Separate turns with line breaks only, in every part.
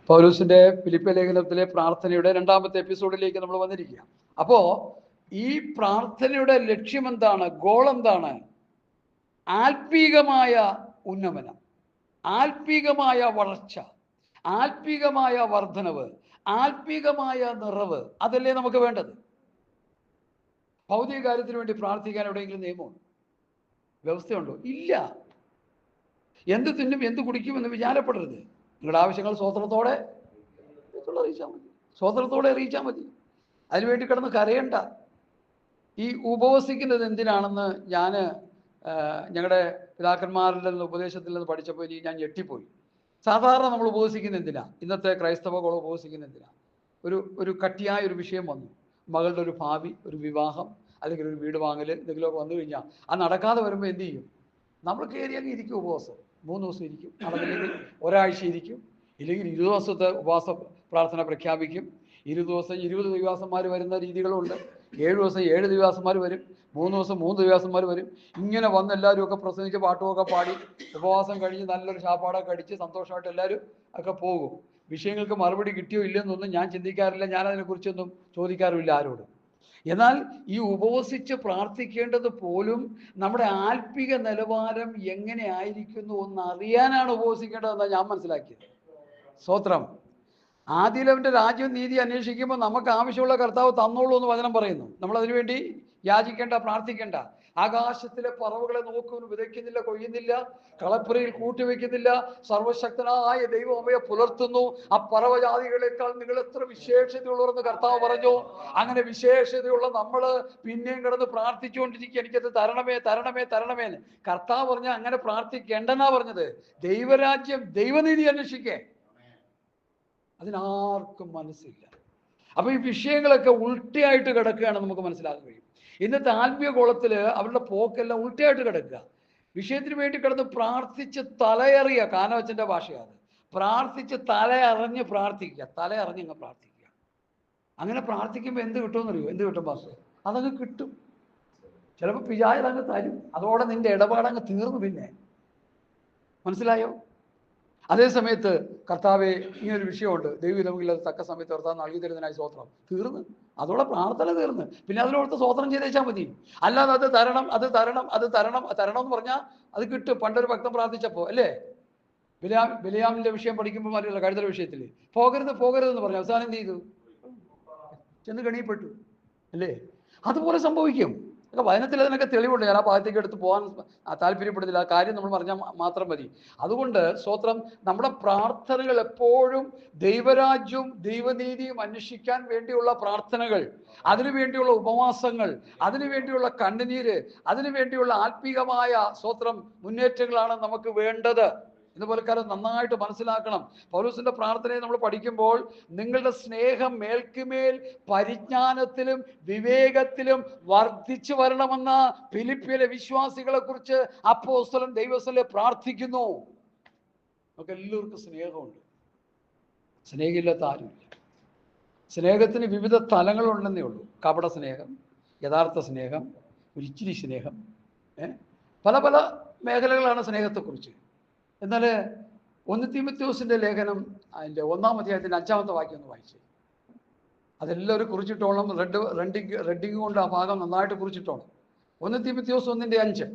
പൗലോസിന്റെ ഫിലിപ്പിയ ലേഖനത്തിലെ പ്രാർത്ഥനയുടെ 2ാമത്തെ എപ്പിസോഡിലേക്ക് നമ്മൾ വന്നിരിക്കുക. അപ്പോ ഈ പ്രാർത്ഥനയുടെ ലക്ഷ്യം എന്താണ്? ഗോൾ എന്താണ്? ആത്മീകമായ ഉന്നമനം, ആത്മീകമായ വളർച്ച, ആത്മീകമായ വർധനവ്, ആത്മീകമായ നിറവ്. അതല്ലേ നമുക്ക് വേണ്ടത്. ഭൗതിക കാര്യത്തിന് വേണ്ടി പ്രാർത്ഥിക്കാൻ എവിടെയെങ്കിലും നിയമമുണ്ടോ? വ്യവസ്ഥയുണ്ടോ? ഇല്ല. എന്ത് തിന്നും എന്ത് കുടിക്കുമെന്ന് വിചാരപ്പെടരുത്. നിങ്ങളുടെ ആവശ്യങ്ങൾ സ്വതന്ത്രത്തോടെ അറിയിച്ചാൽ മതി, സ്വതന്ത്രത്തോടെ അറിയിച്ചാൽ മതി. അതിനുവേണ്ടി കിടന്ന് കരയണ്ട. ഈ ഉപവസിക്കുന്നത് എന്തിനാണെന്ന് ഞാൻ ഞങ്ങളുടെ പിതാക്കന്മാരുടെ ഉപദേശത്തിൽ നിന്ന് പഠിച്ചപ്പോൾ ഞാൻ ഞെട്ടിപ്പോയി. സാധാരണ നമ്മൾ ഉപവസിക്കുന്ന എന്തിനാ? ഇന്നത്തെ ക്രൈസ്തവകൾ ഉപവസിക്കുന്ന എന്തിനാ? ഒരു കട്ടിയായ ഒരു വിഷയം വന്നു, മകളുടെ ഒരു ഭാവി, ഒരു വിവാഹം, അല്ലെങ്കിൽ ഒരു വീട് വാങ്ങൽ, എന്തെങ്കിലുമൊക്കെ വന്നു കഴിഞ്ഞാൽ അത് നടക്കാതെ വരുമ്പോൾ എന്ത് ചെയ്യും? നമ്മൾ കയറി അങ്ങ് ഇരിക്കും. ഉപവാസം 3 ദിവസം ഇരിക്കും, നടന്നില്ലെങ്കിൽ ഒരാഴ്ച ഇരിക്കും, ഇല്ലെങ്കിൽ 20 ദിവസത്തെ ഉപവാസ പ്രാർത്ഥന പ്രഖ്യാപിക്കും. 20 ദിവസം 20 ദിവസന്മാർ വരുന്ന രീതികളുണ്ട്. 7 ദിവസം 7 ദിവസന്മാർ വരും, 3 ദിവസം 3 ദിവസന്മാർ വരും. ഇങ്ങനെ വന്ന് എല്ലാവരും ഒക്കെ പ്രസംഗിച്ച് പാട്ടുമൊക്കെ പാടി ഉപവാസം കഴിഞ്ഞ് നല്ലൊരു ചാപ്പാടൊക്കെ അടിച്ച് സന്തോഷമായിട്ട് എല്ലാവരും ഒക്കെ പോകും. വിഷയങ്ങൾക്ക് മറുപടി കിട്ടിയോ ഇല്ലെന്നൊന്നും ഞാൻ ചിന്തിക്കാറില്ല, ഞാൻ അതിനെക്കുറിച്ചൊന്നും ചോദിക്കാറുമില്ല ആരോടും. എന്നാൽ ഈ ഉപവസിച്ച് പ്രാർത്ഥിക്കേണ്ടത് പോലും നമ്മുടെ ആത്മീക നിലവാരം എങ്ങനെ ആയിരിക്കുന്നു എന്ന് അറിയാനാണ് ഉപവസിക്കേണ്ടതെന്നാണ് ഞാൻ മനസ്സിലാക്കിയത്. സ്തോത്രം. ആദ്യം അവൻ്റെ രാജ്യവും നീതി അന്വേഷിക്കുമ്പോൾ നമുക്ക് ആവശ്യമുള്ള കർത്താവ് തന്നോളൂ എന്ന് വചനം പറയുന്നു. നമ്മൾ അതിനുവേണ്ടി യാചിക്കേണ്ട, പ്രാർത്ഥിക്കേണ്ട. ആകാശത്തിലെ പറവുകളെ നോക്കുന്നു, വിതയ്ക്കുന്നില്ല, കൊയ്യുന്നില്ല, കളപ്പുരയിൽ കൂട്ടിവെക്കുന്നില്ല, സർവശക്തനായ ദൈവം അവയെ പുലർത്തുന്നു. ആ പറവജാതികളെക്കാൾ നിങ്ങൾ എത്ര വിശേഷതയുള്ളവരെന്ന് കർത്താവ് പറഞ്ഞു. അങ്ങനെ വിശേഷതയുള്ള നമ്മള് പിന്നെയും കിടന്ന് പ്രാർത്ഥിച്ചുകൊണ്ടിരിക്കുക, എനിക്കത് തരണമേ തരണമേ തരണമേന്ന്. കർത്താവ് പറഞ്ഞ അങ്ങനെ പ്രാർത്ഥിക്കേണ്ടെന്നാ പറഞ്ഞത്. ദൈവരാജ്യം ദൈവനീതി അന്വേഷിക്കേ. അതിനാർക്കും മനസ്സില്ല. അപ്പൊ ഈ വിഷയങ്ങളൊക്കെ ഉൾട്ടയായിട്ട് കിടക്കുകയാണ്, നമുക്ക് മനസ്സിലാക്കാൻ കഴിയും. ഇന്നത്തെ ആത്മീയ കോളത്തില് അവരുടെ പോക്കെല്ലാം ഉൾട്ടയായിട്ട് കിടക്കുക. വിഷയത്തിന് വേണ്ടി കിടന്ന് പ്രാർത്ഥിച്ച് തലയറിയ, കാനവച്ചന്റെ ഭാഷയാണ്, പ്രാർത്ഥിച്ച് തലയറിഞ്ഞ് പ്രാർത്ഥിക്കുക, തലയറിഞ്ഞങ്ങ് പ്രാർത്ഥിക്കുക. അങ്ങനെ പ്രാർത്ഥിക്കുമ്പോൾ എന്ത് കിട്ടുമെന്നറിയോ? എന്ത് കിട്ടും പാസ്റ്റർ? അതങ്ങ് കിട്ടും. ചിലപ്പോൾ പിശാച് അങ്ങ് തരും. അതോടെ നിന്റെ ഇടപാടങ്ങ് തീർന്നു. പിന്നെ മനസ്സിലായോ? അതേ സമയത്ത് കർത്താവെ ഇങ്ങനൊരു വിഷയമുണ്ട്, ദൈവമില്ലാതെ തക്ക സമയത്ത് കർത്താവ് നൽകി തരുന്നതിനായി സ്വോത്രം. തീർന്ന്, അതോടെ പ്രാർത്ഥന തീർന്ന്. പിന്നെ അതിനോടത്ത് സ്വോത്രം ചെയ്തേച്ചാൽ മതി. അല്ലാതെ അത് തരണം അത് തരണം അത് തരണം തരണം എന്ന് പറഞ്ഞാൽ അത് കിട്ടും. പണ്ടൊരു ഭക്തൻ പ്രാർത്ഥിച്ചപ്പോൾ അല്ലേ, ബിലിയാമിന്റെ വിഷയം പഠിക്കുമ്പോൾ മാറിയുള്ള കഴുതൽ വിഷയത്തിൽ പോകരുത് പോകരുതെന്ന് പറഞ്ഞു. അവസാനം എന്ത് ചെയ്തു? ചെന്ന് കണിയപ്പെട്ടു അല്ലേ? അതുപോലെ സംഭവിക്കും. വചനത്തിൽ അതിനൊക്കെ തെളിവുണ്ട്. ഞാൻ ആ ഭാഗത്തേക്ക് എടുത്ത് പോകാൻ താല്പര്യപ്പെടുന്നില്ല. ആ കാര്യം നമ്മൾ പറഞ്ഞാൽ മാത്രം മതി. അതുകൊണ്ട് സ്തോത്രം, നമ്മുടെ പ്രാർത്ഥനകൾ എപ്പോഴും ദൈവരാജ്യവും ദൈവനീതിയും അന്വേഷിക്കാൻ വേണ്ടിയുള്ള പ്രാർത്ഥനകൾ, അതിനുവേണ്ടിയുള്ള ഉപവാസങ്ങൾ, അതിനുവേണ്ടിയുള്ള കണ്ണുനീര്, അതിനുവേണ്ടിയുള്ള ആത്മീകമായ സ്തോത്രം മുന്നേറ്റങ്ങളാണ് നമുക്ക് വേണ്ടത്. ഇതുപോലെ കാര്യം നന്നായിട്ട് മനസ്സിലാക്കണം. പൗലോസിന്റെ പ്രാർത്ഥനയെ നമ്മൾ പഠിക്കുമ്പോൾ നിങ്ങളുടെ സ്നേഹം മേൽക്കുമേൽ പരിജ്ഞാനത്തിലും വിവേകത്തിലും വർദ്ധിച്ചു വരണമെന്ന ഫിലിപ്പിയിലെ വിശ്വാസികളെ കുറിച്ച് അപ്പോസ്തലൻ ദൈവസഭയിൽ പ്രാർത്ഥിക്കുന്നു. നമുക്ക് എല്ലാവർക്കും സ്നേഹമുണ്ട്, സ്നേഹമില്ലാത്ത ആരുമില്ല. സ്നേഹത്തിന് വിവിധ തലങ്ങളുണ്ടെന്നേ ഉള്ളൂ. കപട സ്നേഹം, യഥാർത്ഥ സ്നേഹം, ഒരിച്ചിരി സ്നേഹം, പല പല മേഖലകളാണ് സ്നേഹത്തെക്കുറിച്ച്. എന്നാൽ 1 തീമോഥെയോസിന്റെ ലേഖനം അതിൻ്റെ 1-ാം അധ്യായത്തിൻ്റെ 5-ാമത്തെ വാക്യം ഒന്ന് വായിച്ചേ. അതെല്ലാവരും കുറിച്ചിട്ടോളം. റെഡിങ് കൊണ്ട് ആ ഭാഗം നന്നായിട്ട് കുറിച്ചിട്ടോണം. 1 തീമോഥെയോസ് 1:5.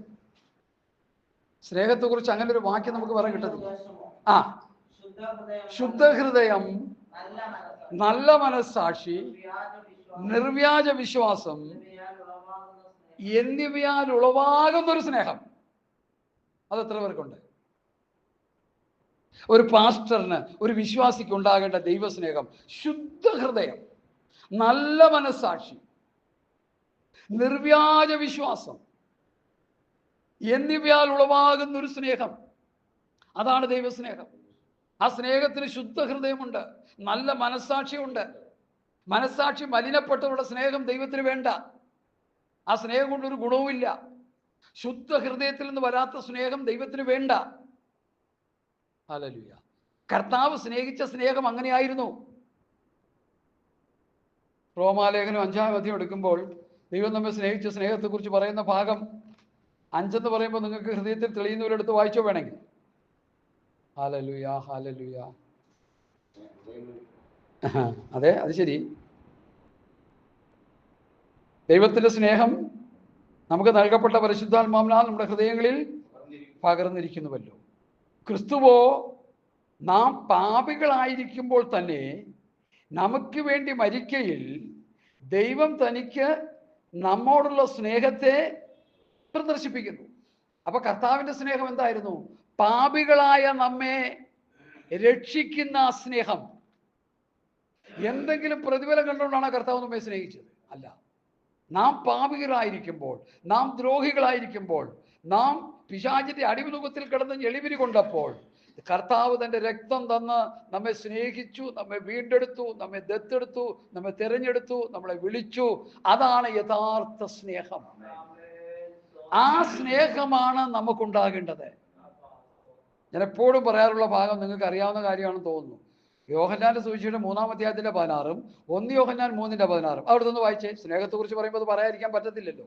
സ്നേഹത്തെക്കുറിച്ച് അങ്ങനെ ഒരു വാക്യം നമുക്ക് വേറെ കിട്ടത്തില്ല. ശുദ്ധഹൃദയം, നല്ല മനസ്സാക്ഷി, നിർവ്യാജ വിശ്വാസം എന്നിവയാൽ ഉളവാകുന്നൊരു സ്നേഹം. അതെത്ര പേർക്കുണ്ട്? ഒരു പാസ്റ്ററിന്, ഒരു വിശ്വാസിക്ക് ഉണ്ടാകേണ്ട ദൈവസ്നേഹം ശുദ്ധഹൃദയം, നല്ല മനസ്സാക്ഷി, നിർവ്യാജ വിശ്വാസം എന്നിവയാൽ ഉളവാകുന്നൊരു സ്നേഹം. അതാണ് ദൈവസ്നേഹം. ആ സ്നേഹത്തിന് ശുദ്ധഹൃദയമുണ്ട്, നല്ല മനസ്സാക്ഷിയുണ്ട്. മനസ്സാക്ഷി മലിനപ്പെട്ടവരുടെ സ്നേഹം ദൈവത്തിന് വേണ്ട. ആ സ്നേഹം കൊണ്ടൊരു ഗുണവുമില്ല. ശുദ്ധഹൃദയത്തിൽ നിന്ന് വരാത്ത സ്നേഹം ദൈവത്തിന് വേണ്ട. ഹല്ലേലൂയ. കർത്താവ് സ്നേഹിച്ച സ്നേഹം അങ്ങനെയായിരുന്നു. റോമാലേഖനം 5-ാം അധ്യായം എടുക്കുമ്പോൾ ദൈവം നമ്മെ സ്നേഹിച്ച സ്നേഹത്തെക്കുറിച്ച് പറയുന്ന ഭാഗം 5 എന്ന് പറയുമ്പോൾ നിങ്ങൾക്ക് ഹൃദയത്തിൽ തെളിയുന്നവരെടുത്ത് വായിച്ചോ വേണമെങ്കിൽ. Hallelujah hallelujah. അതെ, അത് ശരി. ദൈവത്തിന്റെ സ്നേഹം നമുക്ക് നൽകപ്പെട്ട പരിശുദ്ധാത്മാവിനാൽ നമ്മുടെ ഹൃദയങ്ങളിൽ പകർന്നിരിക്കുന്നുവല്ലോ. ക്രിസ്തുവോ നാം പാപികളായിരിക്കുമ്പോൾ തന്നെ നമുക്ക് വേണ്ടി മരിക്കയിൽ ദൈവം തനിക്ക് നമ്മോടുള്ള സ്നേഹത്തെ പ്രദർശിപ്പിക്കുന്നു. അപ്പൊ കർത്താവിന്റെ സ്നേഹം എന്തായിരുന്നു? പാപികളായ നമ്മെ രക്ഷിക്കുന്ന ആ സ്നേഹം. എന്തെങ്കിലും പ്രതിഫലം കണ്ടുകൊണ്ടാണ് കർത്താവ് നമ്മെ സ്നേഹിച്ചത്? അല്ല. നാം പാപികളായിരിക്കുമ്പോൾ, നാം ദ്രോഹികളായിരിക്കുമ്പോൾ, നാം പിശാചിന്റെ അടിമുഖത്തിൽ കിടന്ന് എളിവിരി കൊണ്ടപ്പോൾ കർത്താവ് തന്റെ രക്തം തന്ന് നമ്മെ സ്നേഹിച്ചു, നമ്മെ വീണ്ടെടുത്തു, നമ്മെ ദത്തെടുത്തു, നമ്മെ തിരഞ്ഞെടുത്തു, നമ്മളെ വിളിച്ചു. അതാണ് യഥാർത്ഥ സ്നേഹം. ആ സ്നേഹമാണ് നമുക്കുണ്ടാകേണ്ടത്. ഞാൻ എപ്പോഴും പറയാറുള്ള ഭാഗം നിങ്ങൾക്ക് അറിയാവുന്ന കാര്യമാണെന്ന് തോന്നുന്നു. യോഹന്നാന്റെ സുവിശേഷം 3-ാം അധ്യായത്തിന്റെ 16-ഉം 1 യോഹന്നാൻ 3-ന്റെ 16-ഉം അവിടെ നിന്ന് വായിച്ചേ. സ്നേഹത്തെ കുറിച്ച് പറയുമ്പോൾ അത് പറയാതിരിക്കാൻ പറ്റത്തില്ലല്ലോ.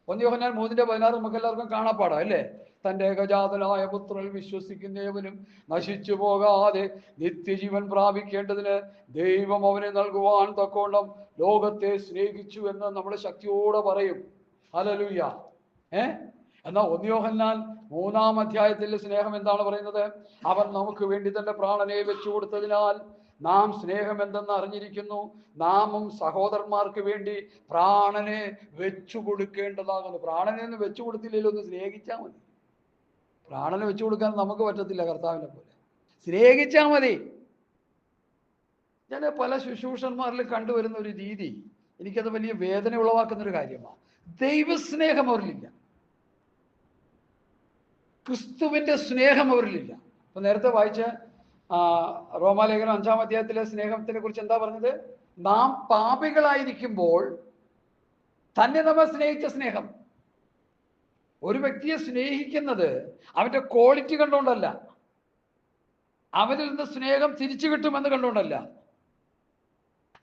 1 യോഹന്നാൻ 3-ന്റെ 16 നമുക്ക് എല്ലാവർക്കും കാണാപ്പാടാം അല്ലേ? തന്റെ ഏകജാതനായ പുത്രനിൽ വിശ്വസിക്കുന്നവനും നശിച്ചു പോകാതെ നിത്യജീവൻ പ്രാപിക്കേണ്ടതിന് ദൈവം അവനെ നൽകുവാൻ തക്കോണം ലോകത്തെ സ്നേഹിച്ചു എന്ന് നമ്മൾ ശക്തിയോടെ പറയും. ഹല്ലേലൂയ. എന്നാൽ 1 യോഹന്നാൻ 3-ാം അധ്യായത്തിലെ സ്നേഹം എന്താണ് പറയുന്നത്? അവൻ നമുക്ക് വേണ്ടി തന്റെ പ്രാണനെ വെച്ചു കൊടുത്തതിനാൽ നാം സ്നേഹം എന്തെന്ന് അറിഞ്ഞിരിക്കുന്നു. നാമും സഹോദരന്മാർക്ക് വേണ്ടി പ്രാണനെ വെച്ചു കൊടുക്കേണ്ടതാകുന്നു. പ്രാണനെ ഒന്ന് വെച്ചു കൊടുത്തില്ലല്ലോ, ഒന്ന് സ്നേഹിച്ചാൽ മതി. പ്രാണനെ വെച്ചു കൊടുക്കാൻ നമുക്ക് പറ്റത്തില്ല കർത്താവിനെ പോലെ. സ്നേഹിച്ചാൽ മതി. ഞാൻ പല ശുശ്രൂഷന്മാരിലും കണ്ടുവരുന്ന ഒരു രീതി, എനിക്കത് വലിയ വേദന ഉളവാക്കുന്നൊരു കാര്യമാണ്. ദൈവസ്നേഹം അവരിലില്ല, ക്രിസ്തുവിന്റെ സ്നേഹം അവരിലില്ല. അപ്പൊ നേരത്തെ വായിച്ച റോമാലേഖനം 5-ാം അധ്യായത്തിലെ സ്നേഹത്തിനെ കുറിച്ച് എന്താ പറഞ്ഞത്? നാം പാപികളായിരിക്കുമ്പോൾ തന്നെ നമ്മെ സ്നേഹിച്ച സ്നേഹം. ഒരു വ്യക്തിയെ സ്നേഹിക്കുന്നത് അവന്റെ ക്വാളിറ്റി കണ്ടുകൊണ്ടല്ല, അവനിൽ നിന്ന് സ്നേഹം തിരിച്ചു കിട്ടുമെന്ന് കണ്ടുകൊണ്ടല്ല,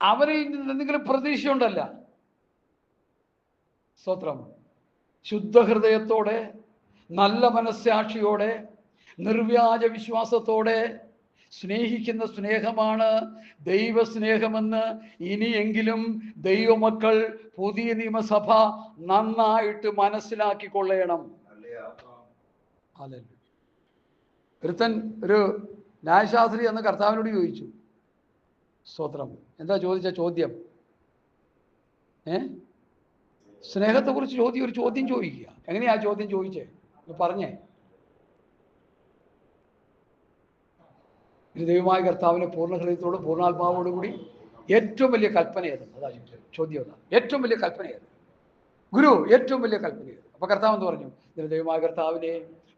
അവരിൽ നിന്ന് എന്തെങ്കിലും പ്രതീക്ഷയുണ്ടല്ല. സ്തോത്രം. ശുദ്ധഹൃദയത്തോടെ, നല്ല മനസ്സാക്ഷിയോടെ, നിർവ്യാജ വിശ്വാസത്തോടെ സ്നേഹിക്കുന്ന സ്നേഹമാണ് ദൈവസ്നേഹമെന്ന് ഇനിയെങ്കിലും ദൈവമക്കൾ, പുതിയ നിയമസഭ നന്നായിട്ട് മനസ്സിലാക്കിക്കൊള്ളണം. ഒരുത്തൻ ഒരു ന്യായശാസ്ത്രി എന്ന് കർത്താവിനോട് ചോദിച്ചു. സ്തോത്രം. എന്താ ചോദിച്ച ചോദ്യം? സ്നേഹത്തെക്കുറിച്ച് ഒരു ചോദ്യം ചോദിക്കുക. എങ്ങനെയാ ചോദ്യം ചോദിച്ചേ? പറഞ്ഞേ. ഇത് ദൈവമായ കർത്താവിനെ പൂർണ്ണ ഹൃദയത്തോടും പൂർണ്ണാത്മാവോടും കൂടി ഏറ്റവും വലിയ കൽപ്പന ഏതെന്ന്. അതാ ചോദ്യം. അതാ ഏറ്റവും വലിയ കൽപ്പന ഏത്? ഗുരു, ഏറ്റവും വലിയ കൽപ്പന ഏത്? അപ്പൊ കർത്താവ് എന്ന് പറഞ്ഞു, ഇതിന് ദൈവമായ കർത്താവിനെ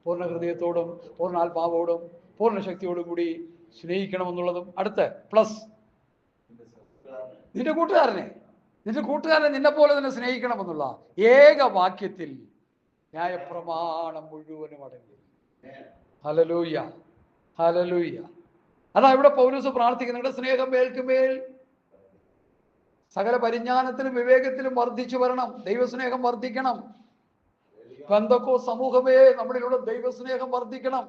പൂർണ്ണ ഹൃദയത്തോടും പൂർണ്ണാത്മാവോടും പൂർണ്ണ ശക്തിയോടും കൂടി സ്നേഹിക്കണമെന്നുള്ളതും അടുത്ത് പ്ലസ് നിന്റെ കൂട്ടുകാരനെ നിന്നെ പോലെ തന്നെ സ്നേഹിക്കണമെന്നുള്ള ഏക വാക്യത്തിൽ ന്യായപ്രമാണം മുഴുവനും അടങ്ങി. Hallelujah, hallelujah. അതാ ഇവിടെ പൗലോസ് പ്രാർത്ഥിക്കുന്നുണ്ട്. സ്നേഹം മേൽക്കുമേൽ സകല പരിജ്ഞാനത്തിലും വിവേകത്തിലും വർദ്ധിച്ചു വരണം. ദൈവസ്നേഹം വർദ്ധിക്കണം. പെന്തക്കോ സമൂഹമേ, നമ്മളിലൂടെ ദൈവസ്നേഹം വർദ്ധിക്കണം,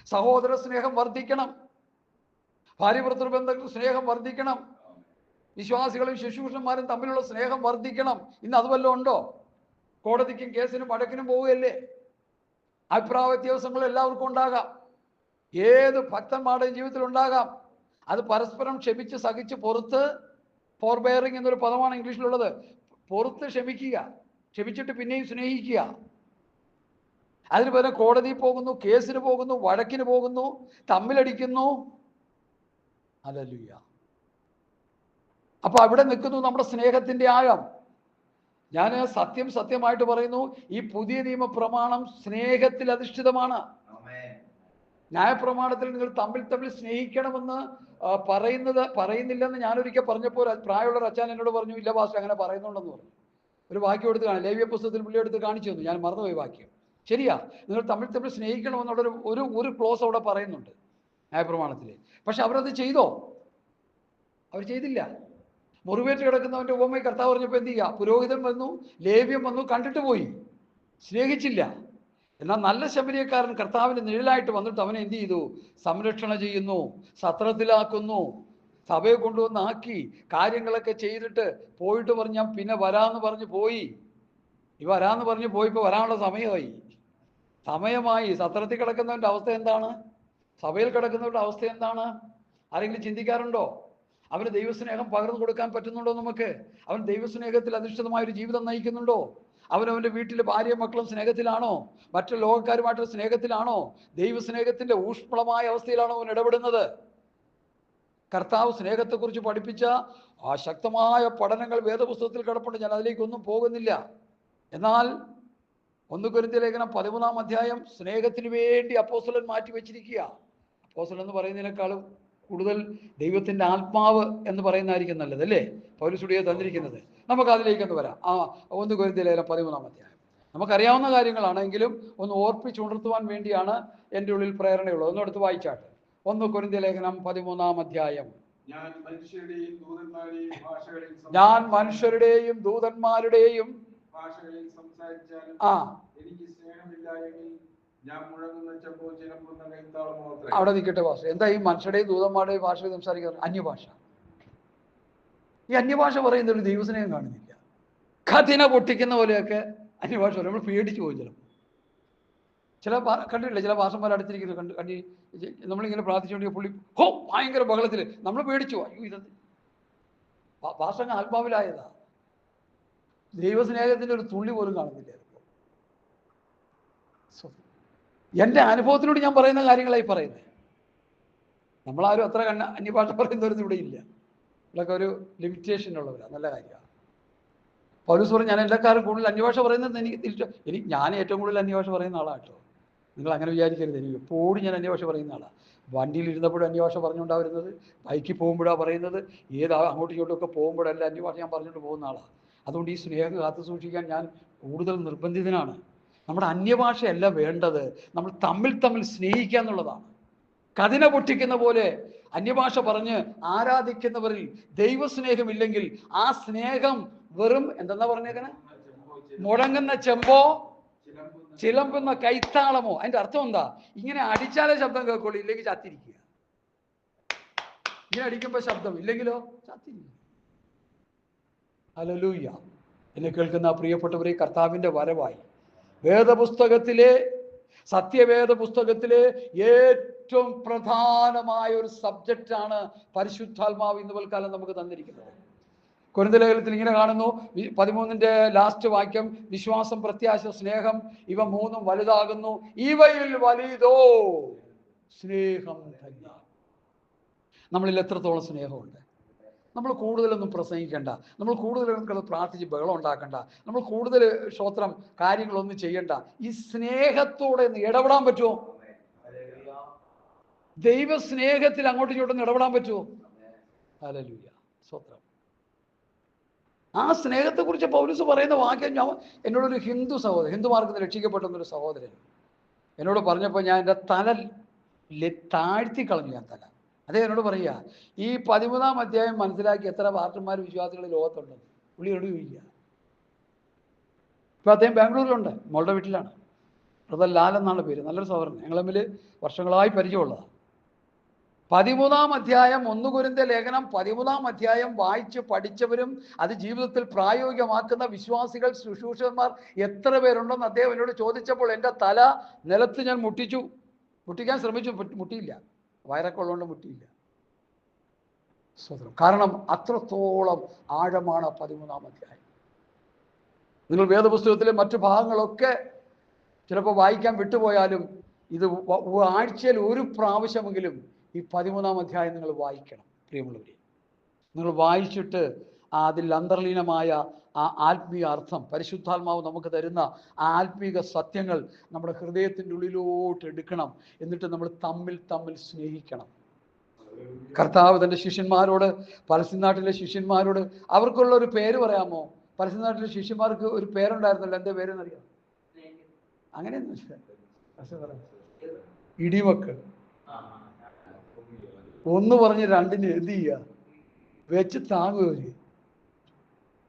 സഹോദര സ്നേഹം വർദ്ധിക്കണം, ഭാര്യഭർത്തൃ ബന്ധത്തിൽ സ്നേഹം വർദ്ധിക്കണം, വിശ്വാസികളും ശുശ്രൂഷന്മാരും തമ്മിലുള്ള സ്നേഹം വർദ്ധിക്കണം. ഇന്ന് അത് വല്ലതും ഉണ്ടോ? കോടതിക്കും കേസിനും വഴക്കിനും പോവുകയല്ലേ? അഭിപ്രായ വ്യത്യാസങ്ങൾ എല്ലാവർക്കും ഉണ്ടാകാം, ഏത് ഭക്തന്മാരുടെയും ജീവിതത്തിൽ ഉണ്ടാകാം. അത് പരസ്പരം ക്ഷമിച്ച് സഹിച്ച് പൊറുത്ത്, ഫോർബെയറിങ് എന്നൊരു പദമാണ് ഇംഗ്ലീഷിലുള്ളത്, പൊറുത്ത് ക്ഷമിക്കുക, ക്ഷമിച്ചിട്ട് പിന്നെയും സ്നേഹിക്കുക. അതിന് പകരം കോടതിയിൽ പോകുന്നു, കേസിന് പോകുന്നു, വഴക്കിന് പോകുന്നു, തമ്മിലടിക്കുന്നു. ഹല്ലേലൂയ. അപ്പൊ അവിടെ നിൽക്കുന്നു നമ്മുടെ സ്നേഹത്തിന്റെ ആഴം. ഞാൻ സത്യമായിട്ട് പറയുന്നു, ഈ പുതിയ നിയമ പ്രമാണം സ്നേഹത്തിൽ അധിഷ്ഠിതമാണ്. ന്യായപ്രമാണത്തിൽ നിങ്ങൾ തമ്മിൽ സ്നേഹിക്കണമെന്ന് പറയുന്നില്ലെന്ന് ഞാനൊരിക്കൽ പറഞ്ഞപ്പോൾ പ്രായമുള്ള അച്ഛൻ എന്നോട് പറഞ്ഞു, ഇല്ല പാസ്റ്റർ അങ്ങനെ പറയുന്നുണ്ടെന്ന് പറഞ്ഞു. ഒരു വാക്യം എടുത്ത് കാണാം, ലേവ്യ പുസ്തകത്തിൽ പുള്ളി എടുത്ത് കാണിച്ചു തന്നു, ഞാൻ മറന്നുപോയി വാക്യം. ശരിയാ, നിങ്ങൾ തമ്മിൽ സ്നേഹിക്കണമെന്നുള്ള ഒരു ക്ലോസ് അവിടെ പറയുന്നുണ്ട് ന്യായപ്രമാണത്തിൽ. പക്ഷെ അവരത് ചെയ്തോ? അവർ ചെയ്തില്ല. മുറിവേറ്റ് കിടക്കുന്നവന്റെ ഉപമയെ കർത്താവ് പറഞ്ഞപ്പോൾ എന്ത് ചെയ്യുക? പുരോഹിതൻ വന്നു, ലേവ്യം വന്നു, കണ്ടിട്ട് പോയി, സ്നേഹിച്ചില്ല. എന്നാൽ നല്ല ശമരിയക്കാരൻ കർത്താവിന്റെ നിഴലായിട്ട് വന്നിട്ട് അവനെ എന്ത് ചെയ്തു? സംരക്ഷണ ചെയ്യുന്നു, സത്രത്തിലാക്കുന്നു, സഭയെ കൊണ്ടുവന്നാക്കി, കാര്യങ്ങളൊക്കെ ചെയ്തിട്ട് പോയിട്ട് പറഞ്ഞ് ഞാൻ പിന്നെ വരാന്ന് പറഞ്ഞ് പോയി. ഈ വരാന്ന് പറഞ്ഞ് പോയിപ്പോൾ വരാനുള്ള സമയമായി. സത്രത്തിൽ കിടക്കുന്നവന്റെ അവസ്ഥ എന്താണ്? സഭയിൽ കിടക്കുന്നവരുടെ അവസ്ഥ എന്താണ്? ആരെങ്കിലും ചിന്തിക്കാറുണ്ടോ? അവന് ദൈവസ്നേഹം പകർന്നു കൊടുക്കാൻ പറ്റുന്നുണ്ടോ? നമുക്ക് അവൻ ദൈവസ്നേഹത്തിൽ അധിഷ്ഠിതമായ ഒരു ജീവിതം നയിക്കുന്നുണ്ടോ? അവനവൻ്റെ വീട്ടിലെ ഭാര്യയും മക്കളും സ്നേഹത്തിലാണോ? മറ്റു ലോകക്കാരുമായിട്ടുള്ള സ്നേഹത്തിലാണോ? ദൈവസ്നേഹത്തിന്റെ ഊഷ്മളമായ അവസ്ഥയിലാണോ അവൻ ഇടപെടുന്നത്? കർത്താവ് സ്നേഹത്തെക്കുറിച്ച് പഠിപ്പിച്ച ആ ശക്തമായ പഠനങ്ങൾ വേദപുസ്തകത്തിൽ കിടപ്പുണ്ട്. ഞാൻ അതിലേക്കൊന്നും പോകുന്നില്ല. എന്നാൽ 1 കൊരിന്ത്യർ ലേഖനം 13-ാം അധ്യായം സ്നേഹത്തിന് വേണ്ടി അപ്പോസ്തലൻ മാറ്റി വെച്ചിരിക്കുക. അപ്പോസ്തലൻ എന്ന് പറയുന്നതിനേക്കാളും കൂടുതൽ ദൈവത്തിന്റെ ആത്മാവ് എന്ന് പറയുന്നതായിരിക്കും നല്ലത്, അല്ലേ? പൗലോസുടിയെ തന്നിരിക്കുന്നത്. നമുക്ക് അതിലേക്കൊന്ന് വരാം. 1 കൊരിന്ത്യർ ലേഖനം 13-ാം അധ്യായം നമുക്കറിയാവുന്ന കാര്യങ്ങളാണെങ്കിലും ഒന്ന് ഓർപ്പിച്ചുണർത്തുവാൻ വേണ്ടിയാണ് എൻ്റെ ഉള്ളിൽ പ്രേരണയുള്ളത്. ഒന്നെടുത്ത് വായിച്ചാട്ട്. 1 കൊരിന്ത്യർ ലേഖനം 13-ാം അധ്യായം. ഞാൻ മനുഷ്യരുടെയും ദൂതന്മാരുടെയും ഭാഷകളിൽ സംസാരിച്ചാലും എനിക്ക് സ്നേഹമില്ലായെങ്കിൽ ഞാൻ മുഴങ്ങുന്ന ചെമ്പോ ചിലമ്പുന്ന കൈത്താളമോ അത്രേ. അവിടെ നിൽക്കട്ടെ ഭാഷ. എന്താ ഈ മനുഷ്യരുടെയും ദൂതന്മാരുടെയും ഭാഷയിൽ സംസാരിക്കുന്നത്? അന്യഭാഷ. ഈ അന്യഭാഷ പറയുന്ന ഒരു ദൈവസ്നേഹം കാണുന്നില്ല. കഥിന പൊട്ടിക്കുന്ന പോലെയൊക്കെ അന്യഭാഷ പറയും. നമ്മൾ പേടിച്ചു പോയി. ചില കണ്ടിട്ടില്ല, ചില ഭാഷന്മാർ അടുത്തിരിക്കുന്നത് കണ്ടി നമ്മളിങ്ങനെ പ്രാർത്ഥിച്ചുകൊണ്ട് പുള്ളി ഭയങ്കര ബഹളത്തിൽ നമ്മൾ പേടിച്ചു. അയ്യോ, ഇത് ഭാഷ ആത്മാവിലായതാ. ദൈവസ്നേഹത്തിന്റെ ഒരു തുള്ളി പോലും കാണുന്നില്ല. എൻ്റെ അനുഭവത്തിലൂടെ ഞാൻ പറയുന്ന കാര്യങ്ങളായി പറയുന്നത്. നമ്മളാരും അത്ര അന്യഭാഷ പറയുന്നവരൊന്നും ഇവിടെ ഇല്ല. ഇവിടെയൊക്കെ ഒരു ലിമിറ്റേഷൻ ഉള്ളവരാണ്. നല്ല കാര്യമാണ്. പൗലോസ് പറഞ്ഞു, ഞാൻ എല്ലാക്കാരും കൂടുതൽ അന്യഭാഷ പറയുന്നത് എനിക്ക് ഞാൻ ഏറ്റവും കൂടുതൽ അന്യഭാഷ പറയുന്ന ആളാണ് കേട്ടോ. നിങ്ങൾ അങ്ങനെ വിചാരിക്കരുത്. എനിക്ക് എപ്പോഴും ഞാൻ അന്യഭാഷ പറയുന്ന ആളാണ്. വണ്ടിയിൽ ഇരുന്നപ്പോഴും അന്യഭാഷ പറഞ്ഞുകൊണ്ടാണ് വരുന്നത്, ബൈക്കിൽ പോകുമ്പോഴാണ് പറയുന്നത്, അങ്ങോട്ടും ഇങ്ങോട്ടും ഒക്കെ പോകുമ്പോഴല്ല അന്യഭാഷ ഞാൻ പറഞ്ഞുകൊണ്ട് പോകുന്ന ആളാണ്. അതുകൊണ്ട് ഈ സ്നേഹം കാത്തു സൂക്ഷിക്കാൻ ഞാൻ കൂടുതൽ നിർബന്ധിതനാണ്. നമ്മുടെ അന്യഭാഷയല്ല വേണ്ടത്, നമ്മൾ തമ്മിൽ സ്നേഹിക്കുക എന്നുള്ളതാണ്. കതിന പൊട്ടിക്കുന്ന പോലെ അന്യഭാഷ പറഞ്ഞ് ആരാധിക്കുന്നവരിൽ ദൈവസ്നേഹമില്ലെങ്കിൽ ആ സ്നേഹം വെറും എന്തെന്നാ പറഞ്ഞേക്കണേ? മുഴങ്ങുന്ന ചെമ്പോ ചിലമ്പുന്ന കൈത്താളമോ. അതിന്റെ അർത്ഥം എന്താ? ഇങ്ങനെ അടിച്ചാലേ ശബ്ദം കേൾക്കുള്ളൂ, ഇല്ലെങ്കിൽ ചത്തിരിക്കുക. ഇങ്ങനെ അടിക്കുമ്പോ ശബ്ദം, ഇല്ലെങ്കിലോ ചത്തിരിക്കുക. ഹല്ലേലൂയ. എന്നെ കേൾക്കുന്ന പ്രിയപ്പെട്ടവരെ, കർത്താവിന്റെ വരവായി സത്യവേദ പുസ്തകത്തിലെ ഏറ്റവും പ്രധാനമായ ഒരു സബ്ജക്റ്റാണ് പരിശുദ്ധാത്മാവ് ഇന്ന് പൽക്കാലം നമുക്ക് തന്നിരിക്കുന്നത്. കൊരിന്ത്യർ ലേഖനത്തിൽ ഇങ്ങനെ കാണുന്നു, 13-ന്റെ ലാസ്റ്റ് വാക്യം, വിശ്വാസം, പ്രത്യാശ, സ്നേഹം, ഇവ മൂന്നും വലുതാകുന്നു, ഇവയിൽ വലുതോ സ്നേഹം തന്നെ. നമ്മളിൽ എത്രത്തോളം സ്നേഹമുണ്ട്? നമ്മൾ കൂടുതലൊന്നും പ്രസംഗിക്കേണ്ട, നമ്മൾ കൂടുതലൊന്നും പ്രാർത്ഥിച്ച് ബഹളം ഉണ്ടാക്കണ്ട, നമ്മൾ കൂടുതൽ സ്തോത്രം കാര്യങ്ങളൊന്നും ചെയ്യണ്ട. ഈ സ്നേഹത്തോടെ ഇടപെടാൻ പറ്റുമോ? ദൈവ സ്നേഹത്തിൽ അങ്ങോട്ടും ഇങ്ങോട്ടും ഇടപെടാൻ പറ്റുമോ? ഹല്ലേലൂയ, സ്തോത്രം. ആ സ്നേഹത്തെക്കുറിച്ച് പൗലോസ് പറയുന്ന വാക്യം എന്നോടൊരു ഹിന്ദുമാർക്ക് രക്ഷിക്കപ്പെട്ടൊരു സഹോദരൻ എന്നോട് പറഞ്ഞപ്പോൾ ഞാൻ എൻ്റെ തല താഴ്ത്തി കളഞ്ഞു. ഞാൻ തല അതേ എന്നോട് പറയുക, ഈ 13-ാം അധ്യായം മനസ്സിലാക്കി എത്ര പാസ്റ്റർമാർ വിശ്വാസികൾ ലോകത്തുണ്ടെന്ന് പുള്ളിയോട് ചോദിക്കുക. ഇപ്പം അദ്ദേഹം ബാംഗ്ലൂരിലുണ്ട്, മോളുടെ വീട്ടിലാണ്. ബ്രദർ ലാൽ എന്നാണ് പേര്. നല്ലൊരു സഹോദരൻ, ഞങ്ങൾ തമ്മിൽ വർഷങ്ങളായി പരിചയമുള്ളതാണ്. 13-ാം അധ്യായം 1 കൊരിന്ത്യർ ലേഖനം 13-ാം അധ്യായം വായിച്ച് പഠിച്ചവരും അത് ജീവിതത്തിൽ പ്രായോഗികമാക്കുന്ന വിശ്വാസികൾ, ശുശ്രൂഷകന്മാർ എത്ര പേരുണ്ടെന്ന് അദ്ദേഹം എന്നോട് ചോദിച്ചപ്പോൾ എൻ്റെ തല നിലത്ത് ഞാൻ മുട്ടിക്കാൻ ശ്രമിച്ചു. മുട്ടിയില്ല, വയറൊക്കെ ഉള്ളതുകൊണ്ട് മുട്ടിയില്ല. കാരണം അത്രത്തോളം ആഴമാണ് 13-ാം അധ്യായം. നിങ്ങൾ വേദപുസ്തകത്തിലെ മറ്റു ഭാഗങ്ങളൊക്കെ ചിലപ്പോൾ വായിക്കാൻ വിട്ടുപോയാലും ഇത് ആഴ്ചയിൽ ഒരു പ്രാവശ്യമെങ്കിലും ഈ 13-ാം അധ്യായം നിങ്ങൾ വായിക്കണം. പ്രിയമുള്ളവരെ, നിങ്ങൾ വായിച്ചിട്ട് അതിൽ അന്തർലീനമായ ആ ആത്മീയ അർത്ഥം, പരിശുദ്ധാത്മാവ് നമുക്ക് തരുന്ന ആ ആത്മീക സത്യങ്ങൾ നമ്മുടെ ഹൃദയത്തിൻ്റെ ഉള്ളിലോട്ട് എടുക്കണം. എന്നിട്ട് നമ്മൾ തമ്മിൽ സ്നേഹിക്കണം. കർത്താവ് തൻ്റെ ശിഷ്യന്മാരോട്, പലസ്തീൻ നാട്ടിലെ ശിഷ്യന്മാരോട്, അവർക്കുള്ള ഒരു പേര് പറയാമോ? പലസ്തീൻ നാട്ടിലെ ശിഷ്യന്മാർക്ക് ഒരു പേരുണ്ടായിരുന്നല്ലോ, എന്താ പേരെന്നറിയാം? അങ്ങനെയൊന്നും ഇടിമക്കൾ. ഒന്ന് പറഞ്ഞ് രണ്ടിന് എന്ത് ചെയ്യുക? വെച്ച് താങ്ങുകയൊരു.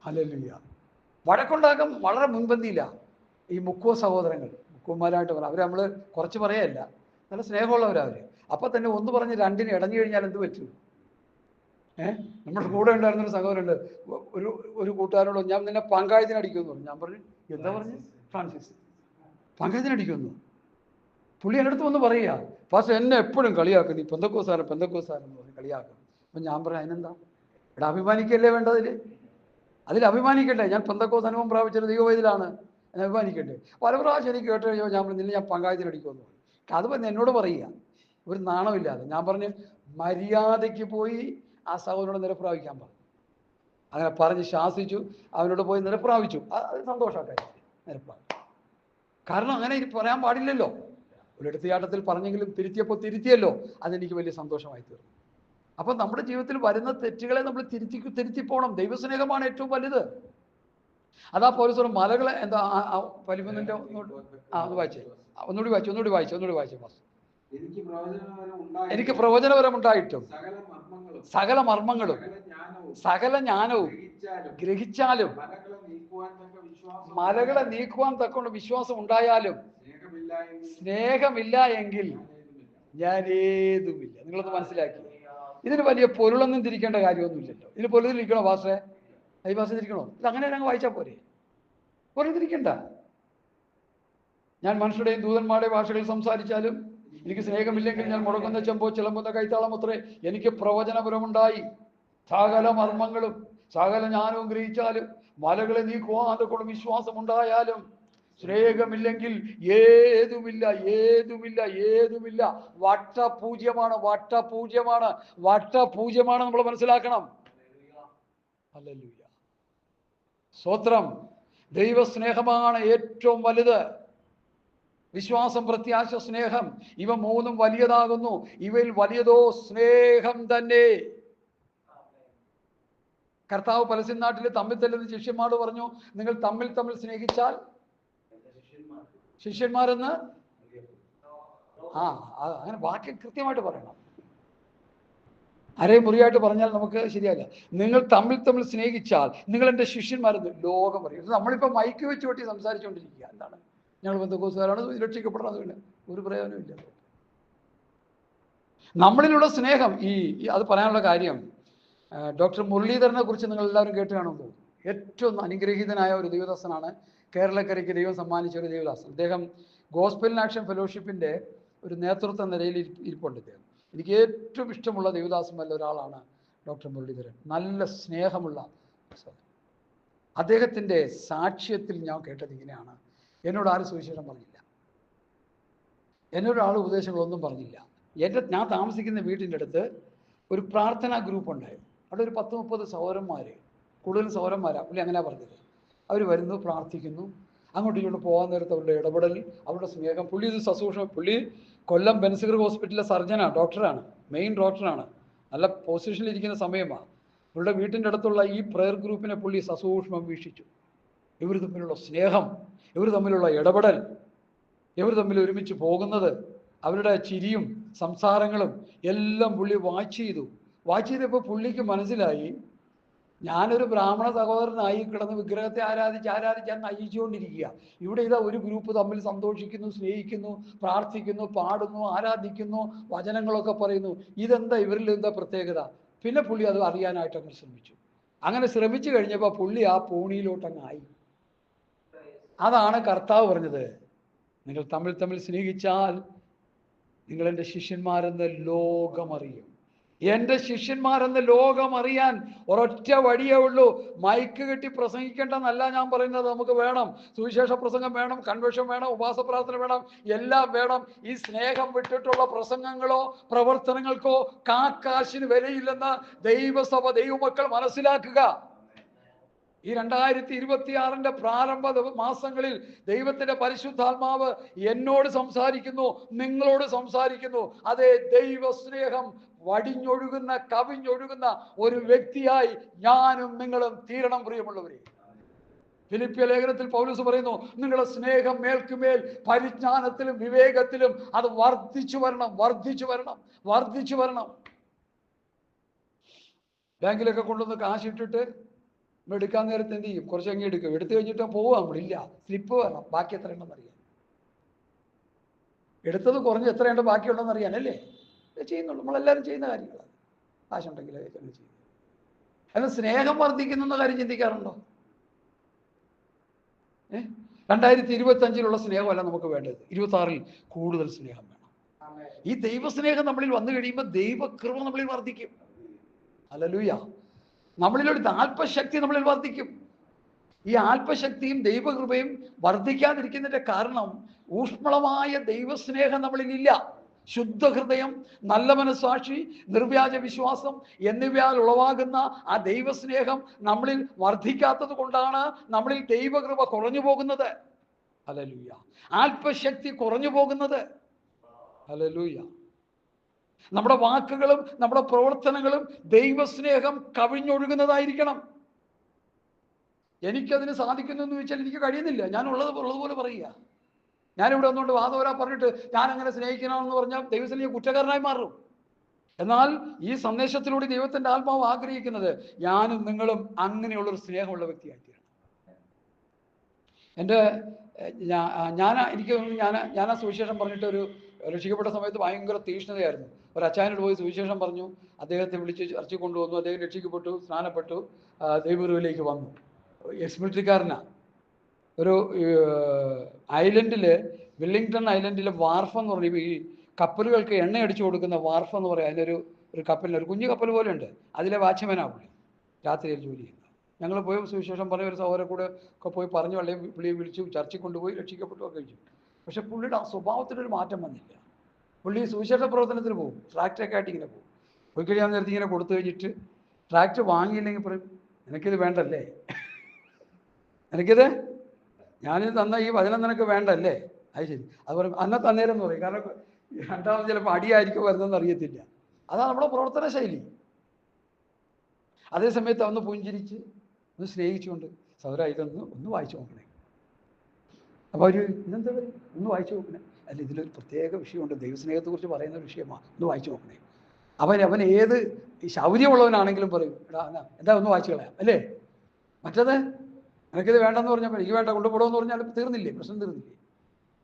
ഹല്ലേലൂയ. വഴക്കുണ്ടാക്കാൻ വളരെ മുൻപന്തിയില്ല ഈ മുക്കോ സഹോദരങ്ങൾ. കുമാരമായിട്ട് പറ. അവർ നമ്മൾ കുറച്ച് പറയല്ല, നല്ല സ്നേഹമുള്ളവരവർ. അപ്പം തന്നെ ഒന്ന് പറഞ്ഞ് രണ്ടിന് ഇടഞ്ഞു കഴിഞ്ഞാൽ എന്ത് പറ്റും? നമ്മുടെ കൂടെ ഉണ്ടായിരുന്നൊരു സഹോദരനുണ്ട്, ഒരു കൂട്ടുകാരോട് ഞാൻ നിന്നെ പങ്കായത്തിനടിക്കുമെന്ന് പറഞ്ഞു. ഞാൻ പറഞ്ഞു എന്താ പറഞ്ഞു? ഫ്രാൻസിസ് പങ്കായത്തിനടിക്കുമെന്നു. പുള്ളി എൻ്റെ അടുത്ത് വന്ന് പറയുക, പക്ഷെ എന്നെ എപ്പോഴും കളിയാക്കും, നീ പെന്തക്കോസ്താരൻ എന്ന് പറഞ്ഞ് കളിയാക്കും. അപ്പം ഞാൻ പറയാം അതിനെന്താ, ഇവിടെ അഭിമാനിക്കല്ലേ വേണ്ടതിൽ, അതിൽ അഭിമാനിക്കട്ടെ. ഞാൻ പെന്തക്കോസ് അനുഭവം പ്രാപിച്ചൊരു ദൈവവേദിയിലാണ്, ഞാൻ അഭിമാനിക്കട്ടെ. പല പ്രാവശ്യം എനിക്ക് കേട്ട് കഴിയുമ്പോൾ ഞാൻ നിന്നെ ഞാൻ പങ്കായത്തിനടിക്കുമെന്ന് പറഞ്ഞു. അത് പറഞ്ഞ് എന്നോട് പറയുക ഒരു നാണമില്ലാതെ. ഞാൻ പറഞ്ഞു മര്യാദയ്ക്ക് പോയി ആ സഹോദരനോട് നിരപ്രാപിക്കാൻ പറഞ്ഞു. അങ്ങനെ പറഞ്ഞ് ശാസിച്ചു, അവനോട് പോയി നിരപ്രാപിച്ചു. അത് സന്തോഷമാട്ടെ, നിരപ്രാപിച്ചു. കാരണം അങ്ങനെ പറയാൻ പാടില്ലല്ലോ. ഒരു എടുത്തുചാട്ടത്തിൽ പറഞ്ഞെങ്കിലും തിരുത്തിയപ്പോൾ തിരുത്തിയല്ലോ, അതെനിക്ക് വലിയ സന്തോഷമായി തീർന്നു. അപ്പം നമ്മുടെ ജീവിതത്തിൽ വരുന്ന തെറ്റുകളെ നമ്മൾ തിരുത്തിപ്പോണം. ദൈവസ്നേഹമാണ് ഏറ്റവും വലുത്. അതാ പൗലോസ് മലകളെ എന്താ പലിമന്നിന്റെ ഒന്ന് വായിച്ചേ, ഒന്നുകൂടി വായിച്ചേ. എനിക്ക് പ്രവചനപരമുണ്ടായിട്ടും സകല മർമ്മങ്ങളും സകല ജ്ഞാനവും ഗ്രഹിച്ചാലും മലകളെ നീക്കുവാൻ തക്കൊണ്ട് വിശ്വാസം ഉണ്ടായാലും സ്നേഹമില്ല എങ്കിൽ ഞാൻ ഏതുമില്ല. നിങ്ങളൊന്ന് മനസ്സിലാക്കി. ഇതിന് വലിയ പൊരുളൊന്നും തിരിക്കേണ്ട കാര്യമൊന്നുമില്ലല്ലോ. ഇതിന് പൊരുൾ തിരിക്കണോ ഭാഷേ? ഈ ഭാഷ തിരിക്കണോ? ഇത് അങ്ങനെ അങ്ങ് വായിച്ചാൽ പോരെ, പൊരുൾ തിരിക്കണ്ട. ഞാൻ മനുഷ്യരുടെയും ദൂതന്മാരുടെയും ഭാഷകളിൽ സംസാരിച്ചാലും എനിക്ക് സ്നേഹമില്ലെങ്കിൽ ഞാൻ മുടങ്ങുന്ന ചെമ്പോ ചിലമ്പുന്ന കൈത്താളം അത്രേ. എനിക്ക് പ്രവചനപരമുണ്ടായി സകല മർമ്മങ്ങളും സകല ജ്ഞാനവും ഗ്രഹിച്ചാലും മലകളെ നീക്കുവാൻ അതുകൊണ്ട് വിശ്വാസം ഉണ്ടായാലും സ്നേഹമില്ലെങ്കിൽ ഏതുമില്ല. വട്ടപൂജ്യമാണ് നമ്മൾ മനസ്സിലാക്കണം. ഹല്ലേലൂയ, സ്തോത്രം. ദൈവസ്നേഹമാണ് ഏറ്റവും വലുത്. വിശ്വാസം, പ്രത്യാശ, സ്നേഹം, ഇവ മൂന്നും വലിയതാകുന്നു. ഇവയിൽ വലിയതോ സ്നേഹം തന്നെ. കർത്താവ് പലസ്തീൻ നാട്ടിൽ തമ്മിൽ തല്ലുന്ന ശിഷ്യന്മാരോട് പറഞ്ഞു, നിങ്ങൾ തമ്മിൽ സ്നേഹിച്ചാൽ ശിഷ്യന്മാരെന്ന് അങ്ങനെ വാക്യം കൃത്യമായിട്ട് പറയണം. അരയും മുറിയായിട്ട് പറഞ്ഞാൽ നമുക്ക് ശരിയല്ല. നിങ്ങൾ തമ്മിൽ സ്നേഹിച്ചാൽ നിങ്ങൾ എൻ്റെ ശിഷ്യന്മാരെന്ന് ലോകം പറയും. നമ്മളിപ്പോൾ മൈക്ക് വെച്ച് വെട്ടി സംസാരിച്ചുകൊണ്ടിരിക്കുക. എന്താണ്, ഞങ്ങൾ പെന്തക്കോസ്തുകാരാണ്, രക്ഷിക്കപ്പെടണം, അതുകൊണ്ട് ഒരു പ്രയോജനമില്ല. നമ്മളിലുള്ള സ്നേഹം അത് പറയാനുള്ള കാര്യം, ഡോക്ടർ മുരളീധരനെ കുറിച്ച് നിങ്ങൾ എല്ലാവരും കേട്ട് കാണുമ്പോൾ ഏറ്റവും അനുഗ്രഹീതനായ ഒരു ദൈവദാസനാണ്. കേരളക്കരയ്ക്ക് ദൈവം സമ്മാനിച്ച ഒരു ദൈവദാസൻ. അദ്ദേഹം ഗോസ്പൽ ഇൻ ആക്ഷൻ ഫെലോഷിപ്പിൻ്റെ ഒരു നേതൃത്വ നിലയിൽ ഇരിപ്പുണ്ട്. അദ്ദേഹം എനിക്ക് ഏറ്റവും ഇഷ്ടമുള്ള ദൈവദാസന്മാരിൽ ഒരാളാണ് ഡോക്ടർ മുരളീധരൻ. നല്ല സ്നേഹമുള്ള അദ്ദേഹത്തിൻ്റെ സാക്ഷ്യത്തിൽ ഞാൻ കേട്ടത് ഇങ്ങനെയാണ്. എന്നോട് ആരും സുവിശേഷം പറഞ്ഞില്ല, എന്നോട് ആൾ ഉപദേശങ്ങളൊന്നും പറഞ്ഞില്ല. ഞാൻ താമസിക്കുന്ന വീട്ടിൻ്റെ അടുത്ത് ഒരു പ്രാർത്ഥനാ ഗ്രൂപ്പ് ഉണ്ടായിരുന്നു. അവിടെ ഒരു 10-30 സഹോദരന്മാർ, കൂടുതൽ സഹോദരന്മാരാണ്. പുള്ളി അങ്ങനെ പറഞ്ഞത്. അവർ വരുന്നു, പ്രാർത്ഥിക്കുന്നു. അങ്ങോട്ടും ഇങ്ങോട്ട് പോകാൻ നേരത്ത് അവരുടെ ഇടപെടൽ, അവരുടെ സ്നേഹം. പുള്ളി ഇത് സസൂക്ഷ്മം. പുള്ളി കൊല്ലം ബെൻസിഗർ ഹോസ്പിറ്റലിലെ സർജനാണ്, ഡോക്ടറാണ്, മെയിൻ ഡോക്ടറാണ്. നല്ല പൊസിഷനിൽ ഇരിക്കുന്ന സമയമാണ്. പുള്ളിയുടെ വീട്ടിൻ്റെ അടുത്തുള്ള ഈ പ്രയർ ഗ്രൂപ്പിനെ പുള്ളി സസൂക്ഷ്മം വീക്ഷിച്ചു. ഇവർ തമ്മിലുള്ള സ്നേഹം, ഇവർ തമ്മിലുള്ള ഇടപെടൽ, ഇവർ തമ്മിൽ ഒരുമിച്ച് പോകുന്നത്, അവരുടെ ചിരിയും സംസാരങ്ങളും എല്ലാം പുള്ളി വാച്ച് ചെയ്തപ്പോൾ പുള്ളിക്ക് മനസ്സിലായി, ഞാനൊരു ബ്രാഹ്മണ സഹോദരനായി കിടന്ന് വിഗ്രഹത്തെ ആരാധിച്ച് നയിച്ചുകൊണ്ടിരിക്കുക. ഇവിടെ ഇതാ ഒരു ഗ്രൂപ്പ് തമ്മിൽ സന്തോഷിക്കുന്നു, സ്നേഹിക്കുന്നു, പ്രാർത്ഥിക്കുന്നു, പാടുന്നു, ആരാധിക്കുന്നു, വചനങ്ങളൊക്കെ പറയുന്നു. ഇതെന്താ, ഇവരിൽ എന്താ പ്രത്യേകത? പിന്നെ പുള്ളി അത് അറിയാനായിട്ട് അങ്ങനെ ശ്രമിച്ചു. അങ്ങനെ ശ്രമിച്ചു കഴിഞ്ഞപ്പോൾ പുള്ളി ആ പൂണിയിലോട്ടങ്ങായി. അതാണ് കർത്താവ് പറഞ്ഞത്, നിങ്ങൾ തമ്മിൽ സ്നേഹിച്ചാൽ നിങ്ങൾ എൻ്റെ ശിഷ്യന്മാരെന്ന് ലോകമറിയും. എൻ്റെ ശിഷ്യന്മാരെന്ന് ലോകം അറിയാൻ ഒരൊറ്റ വഴിയേ ഉള്ളൂ. മൈക്ക് കെട്ടി പ്രസംഗിക്കേണ്ടെന്നല്ല ഞാൻ പറയുന്നത്. നമുക്ക് വേണം, സുവിശേഷ പ്രസംഗം വേണം, കൺവെൻഷൻ വേണം, ഉപവാസ പ്രാർത്ഥന വേണം, എല്ലാം വേണം. ഈ സ്നേഹം വിട്ടിട്ടുള്ള പ്രസംഗങ്ങളോ പ്രവർത്തനങ്ങൾക്കോ കാശിന് വിലയില്ലെന്ന് ദൈവസഭ, ദൈവമക്കൾ മനസ്സിലാക്കുക. ഈ 2026 പ്രാരംഭ മാസങ്ങളിൽ ദൈവത്തിന്റെ പരിശുദ്ധാത്മാവ് എന്നോട് സംസാരിക്കുന്നു, നിങ്ങളോട് സംസാരിക്കുന്നു. അതേ, ദൈവസ്നേഹം വടിഞ്ഞൊഴുകുന്ന, കവിഞ്ഞൊഴുകുന്ന ഒരു വ്യക്തിയായി ഞാനും നിങ്ങളും തീരണം, പ്രിയമുള്ളവരെ. ഫിലിപ്പിയ ലേഖനത്തിൽ പൗലോസ് പറയുന്നു, നിങ്ങളുടെ സ്നേഹം മേൽക്കുമേൽ പരിജ്ഞാനത്തിലും വിവേകത്തിലും അത് വർദ്ധിച്ചു വരണം. ബാങ്കിലൊക്കെ കൊണ്ടുവന്ന് കാശിട്ടിട്ട് എടുക്കാൻ നേരത്തെ എന്ത് ചെയ്യും? കുറച്ച് അങ്ങ് എടുക്കും. എടുത്തു കഴിഞ്ഞിട്ട് പോവാം, നമ്മളില്ല, സ്ലിപ്പ് വേണം, ബാക്കി എത്ര എണ്ണം അറിയാം. എടുത്തത് കുറഞ്ഞ് എത്രയുണ്ട് ബാക്കിയുണ്ടെന്ന് അറിയാനല്ലേ ചെയ്യുന്നുള്ളൂ. നമ്മളെല്ലാവരും ചെയ്യുന്ന കാര്യങ്ങളാണ്. കാശുണ്ടെങ്കിൽ അങ്ങനെ ചെയ്യും. എന്നാൽ സ്നേഹം വർദ്ധിക്കുന്ന കാര്യം ചിന്തിക്കാറുണ്ടോ? 2025 സ്നേഹമല്ല നമുക്ക് വേണ്ടത്, 26 കൂടുതൽ സ്നേഹം വേണം. ഈ ദൈവസ്നേഹം നമ്മളിൽ വന്നു കഴിയുമ്പോൾ ദൈവകൃപ നമ്മളിൽ വർദ്ധിക്കും. ഹല്ലേലൂയ. നമ്മളിലൊരു ആത്മശക്തി നമ്മളിൽ വർദ്ധിക്കും. ഈ ആത്മശക്തിയും ദൈവകൃപയും വർദ്ധിക്കാതിരിക്കുന്നതിന്റെ കാരണം ഊഷ്മളമായ ദൈവസ്നേഹം നമ്മളിൽ ഇല്ല. ശുദ്ധ ഹൃദയം, നല്ല മനസ്സാക്ഷി, നിർവ്യാജ വിശ്വാസം എന്നിവയാൽ ഉളവാകുന്ന ആ ദൈവസ്നേഹം നമ്മളിൽ വർദ്ധിക്കാത്തത് കൊണ്ടാണ് നമ്മളിൽ ദൈവകൃപ കുറഞ്ഞു പോകുന്നത്. ഹല്ലേലൂയ. ആത്മശക്തി കുറഞ്ഞു പോകുന്നത്. ഹല്ലേലൂയ. നമ്മുടെ വാക്കുകളും നമ്മുടെ പ്രവർത്തനങ്ങളും ദൈവസ്നേഹം കവിഞ്ഞൊഴുകുന്നതായിരിക്കണം. എനിക്കതിന് സാധിക്കുന്നു എന്ന് ചോദിച്ചാൽ എനിക്ക് കഴിയുന്നില്ല. ഞാൻ ഉള്ളതുപോലെ പറയുക. ഞാനിവിടെ ഒന്നുകൊണ്ട് വാദോരാ പറഞ്ഞിട്ട് ഞാൻ അങ്ങനെ സ്നേഹിക്കണമെന്ന് പറഞ്ഞാൽ ദൈവസ്നേഹം കുറ്റക്കാരനായി മാറും. എന്നാൽ ഈ സന്ദേശത്തിലൂടെ ദൈവത്തിന്റെ ആത്മാവ് ആഗ്രഹിക്കുന്നത് ഞാനും നിങ്ങളും അങ്ങനെയുള്ളൊരു സ്നേഹമുള്ള വ്യക്തിയായിത്തീരണം. ഞാൻ ആ സുവിശേഷം പറഞ്ഞിട്ട് ഒരു രക്ഷിക്കപ്പെട്ട സമയത്ത് ഭയങ്കര തീഷ്ണതയായിരുന്നു. ഒരു അച്ചായനോട് പോയി സുവിശേഷം പറഞ്ഞു. അദ്ദേഹത്തെ വിളിച്ച് ചർച്ച കൊണ്ടുവന്നു. അദ്ദേഹം രക്ഷിക്കപ്പെട്ടു, സ്നാനപ്പെട്ടു, ദൈവഗുരുവിലേക്ക് വന്നു. എക്സ് മിലിറ്ററിക്കാരനാണ്. ഒരു ഐലൻഡിൽ, വില്ലിംഗ്ടൺ ഐലൻഡിലെ വാർഫ് എന്ന് പറയും, ഈ കപ്പലുകൾക്ക് എണ്ണ അടിച്ചു കൊടുക്കുന്ന വാർഫ് എന്ന് പറയും. അതിനൊരു കപ്പലിന്, ഒരു കുഞ്ഞു കപ്പൽ പോലെ ഉണ്ട്, അതിലെ വാച്ച്മാനാണ് പുള്ളി, രാത്രിയിൽ ജോലി ചെയ്യുന്നത്. ഞങ്ങൾ പോയി സുവിശേഷം പറഞ്ഞ ഒരു സഹോദരൻ കൂടെ ഒക്കെ പോയി പറഞ്ഞു, അല്ലെങ്കിൽ പുള്ളിയെ വിളിച്ചു ചർച്ചയ്ക്ക് കൊണ്ടുപോയി രക്ഷിക്കപ്പെട്ടു ഒക്കെ കഴിച്ചു. പക്ഷെ പുള്ളിയുടെ ആ സ്വഭാവത്തിനൊരു മാറ്റം വന്നില്ല. പുള്ളി സുവിശേഷ പ്രവർത്തനത്തിന് പോകും, ട്രാക്ടറൊക്കെ ആയിട്ട് ഇങ്ങനെ പോകും. പോയി കഴിയാൻ നേരത്തെ ഇങ്ങനെ കൊടുത്തു കഴിഞ്ഞിട്ട് ട്രാക്ടർ വാങ്ങിയില്ലെങ്കിൽ പറയും നിനക്കിത് വേണ്ടല്ലേ, എനിക്കിത് ഞാനിത് തന്ന ഈ വചനം നിനക്ക് വേണ്ടല്ലേ. അത് ശരി, അത് പറയും അന്ന തന്നേരം എന്ന് പറയും. കാരണം രണ്ടാമത് ചിലപ്പോൾ അടിയായിരിക്കും വരുന്നതെന്ന് അറിയത്തില്ല. അതാണ് നമ്മുടെ പ്രവർത്തന ശൈലി. അതേസമയത്ത് ഒന്ന് പുഞ്ചിരിച്ച് ഒന്ന് സ്നേഹിച്ചുകൊണ്ട് സൗര ഒന്ന് വായിച്ചു നോക്കണേ. അപ്പോൾ അവർ ഇതെന്താ പറയും, ഒന്ന് വായിച്ചു നോക്കണേ. അല്ല, ഇതിലൊരു പ്രത്യേക വിഷയമുണ്ട്, ദൈവസ്നേഹത്തെക്കുറിച്ച് പറയുന്ന ഒരു വിഷയമാണ്, ഒന്ന് വായിച്ചു നോക്കണേ. അവൻ ഏത് ശൗര്യമുള്ളവനാണെങ്കിലും പറയും എടാ എന്താ ഒന്ന് വായിച്ചു കളയാം അല്ലേ. മറ്റത് എനിക്കിത് വേണ്ടെന്ന് പറഞ്ഞപ്പോൾ എനിക്ക് വേണ്ട കൊണ്ടുപോടുമെന്ന് പറഞ്ഞാൽ തീർന്നില്ലേ, പ്രശ്നം തീർന്നില്ലേ.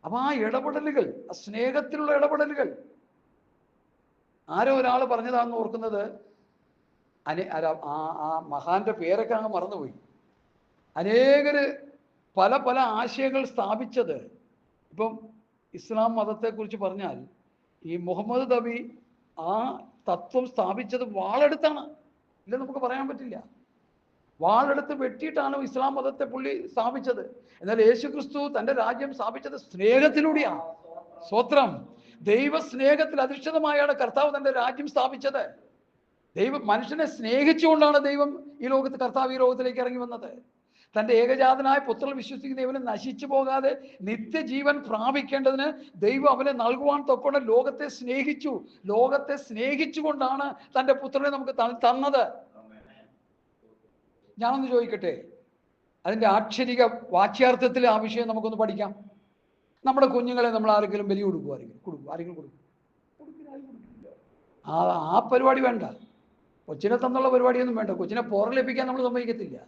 അപ്പം ആ ഇടപെടലുകൾ, ആ സ്നേഹത്തിലുള്ള ഇടപെടലുകൾ, ആരോ ഒരാൾ പറഞ്ഞതാണെന്ന് ഓർക്കുന്നത്, ആ മഹാന്റെ പേരൊക്കെ അങ്ങ് മറന്നുപോയി. അനേകര് പല പല ആശയങ്ങൾ സ്ഥാപിച്ചത്, ഇപ്പം ഇസ്ലാം മതത്തെക്കുറിച്ച് പറഞ്ഞാൽ ഈ മുഹമ്മദ് നബി ആ തത്വം സ്ഥാപിച്ചത് വാളെടുത്താണ്, ഇല്ല നമുക്ക് പറയാൻ പറ്റില്ല. വാളെടുത്ത് വെട്ടിയിട്ടാണ് ഇസ്ലാം മതത്തെ പുള്ളി സ്ഥാപിച്ചത്. എന്നാൽ യേശു ക്രിസ്തു തൻ്റെ രാജ്യം സ്ഥാപിച്ചത് സ്നേഹത്തിലൂടെയാണ്. സ്വത്രം ദൈവ സ്നേഹത്തിൽ അധിഷ്ഠിതമായാണ് കർത്താവ് തൻ്റെ രാജ്യം സ്ഥാപിച്ചത്. മനുഷ്യനെ സ്നേഹിച്ചുകൊണ്ടാണ് ദൈവം കർത്താവ് ഈ ലോകത്തിലേക്ക് ഇറങ്ങി വന്നത്. തൻ്റെ ഏകജാതനായ പുത്രൻ വിശ്വസിക്കുന്ന ഇവനെ നശിച്ചു പോകാതെ നിത്യജീവൻ പ്രാപിക്കേണ്ടതിന് ദൈവം അവനെ നൽകുവാൻ തൊക്കൊണ്ട് ലോകത്തെ സ്നേഹിച്ചു. ലോകത്തെ സ്നേഹിച്ചുകൊണ്ടാണ് തൻ്റെ പുത്രനെ നമുക്ക് തന്നത്. ഞാനൊന്ന് ചോദിക്കട്ടെ, അതിൻ്റെ ആക്ഷരിക വാച്യാർത്ഥത്തിൽ ആ വിഷയം നമുക്കൊന്ന് പഠിക്കാം. നമ്മുടെ കുഞ്ഞുങ്ങളെ നമ്മൾ ആരെങ്കിലും ബലി കൊടുക്കും? ആരെങ്കിലും കൊടുക്കില്ല. ആ പരിപാടി വേണ്ട. കൊച്ചിനെ തന്നുള്ള പരിപാടിയൊന്നും വേണ്ട. കൊച്ചിനെ പോറലേപ്പിക്കാൻ നമ്മൾ സമ്മതിക്കത്തില്ല.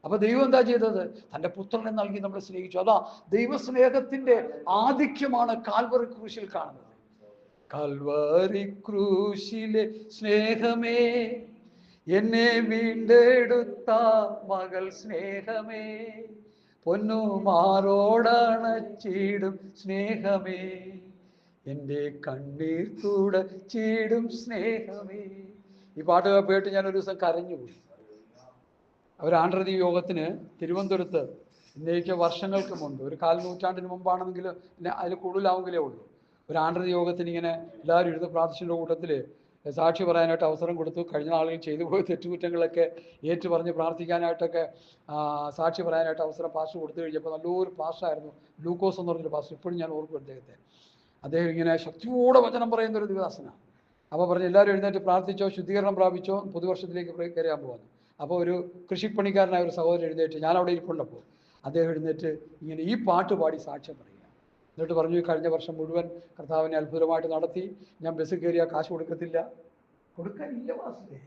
അപ്പൊ ദൈവം എന്താ ചെയ്തത്? തൻ്റെ പുത്രനെ നൽകി നമ്മളെ സ്നേഹിച്ചു. അതാ ദൈവസ്നേഹത്തിന്റെ ആധിക്യമാണ് കാൽവറി ക്രൂശിൽ കാണുന്നത്. കാൽവറി ക്രൂശിലെ സ്നേഹമേ, എന്നെ വീണ്ടെടുത്ത മകൾ സ്നേഹമേ, പൊന്നുമാറോടണച്ചിടും സ്നേഹമേ, എൻ്റെ കണ്ണീർ തുടച്ചിടും സ്നേഹമേ. ഈ പാട്ടുകൾ കേട്ട് ഞാനൊരു ദിവസം കരഞ്ഞുപോയി. അവർ ആണ്ടൃതി യോഗത്തിന് തിരുവനന്തപുരത്ത് ഇന്നേക്ക് വർഷങ്ങൾക്ക് മുമ്പ്, ഒരു 4 നൂറ്റാണ്ടിന് മുമ്പാണെങ്കിൽ അതിൽ കൂടുതലാവുമെങ്കിലേ ഉള്ളൂ, ഒരു ആണ്ടൃതി യോഗത്തിന് ഇങ്ങനെ എല്ലാവരും ഇരുന്ന് പ്രാർത്ഥിച്ചിൻ്റെ കൂട്ടത്തിൽ സാക്ഷി പറയാനായിട്ട് അവസരം കൊടുത്തു. കഴിഞ്ഞ നാളുകൾ ചെയ്തു പോയ തെറ്റുകുറ്റങ്ങളൊക്കെ ഏറ്റു പറഞ്ഞ് പ്രാർത്ഥിക്കാനായിട്ടൊക്കെ സാക്ഷി പറയാനായിട്ട് അവസരം പാസ്റ്റർ കൊടുത്തു കഴിഞ്ഞപ്പോൾ നല്ലൊരു പാസ്റ്ററായിരുന്നു, ലൂക്കോസ് എന്ന് പറഞ്ഞൊരു പാസ്റ്റർ. ഇപ്പോഴും ഞാൻ ഓർക്കും അദ്ദേഹത്തെ. അദ്ദേഹം ഇങ്ങനെ ശക്തിയോടെ വചനം പറയുന്നൊരു ദിവദാസനാണ്. അപ്പോൾ പറഞ്ഞ് എല്ലാവരും എഴുന്നേറ്റ് പ്രാർത്ഥിച്ചോ, ശുദ്ധീകരണം പ്രാപിച്ചോ, പുതുവർഷത്തിലേക്ക് കയറിയാൻ പോകുന്നു. അപ്പോൾ ഒരു കൃഷിപ്പണിക്കാരനായ ഒരു സഹോദരൻ എഴുന്നേറ്റ്, ഞാൻ അവിടെ ഇരിപ്പുണ്ടപ്പോൾ അദ്ദേഹം എഴുന്നേറ്റ് ഇങ്ങനെ ഈ പാട്ട് പാടി സാക്ഷ്യം പറയുക. എന്നിട്ട് പറഞ്ഞു, കഴിഞ്ഞ വർഷം മുഴുവൻ കർത്താവിനെ അത്ഭുതമായിട്ട് നടത്തി, ഞാൻ ബസ്സിൽ കയറിയാൽ കാശ് കൊടുക്കത്തില്ല. കൊടുക്കാനില്ല വാസേ.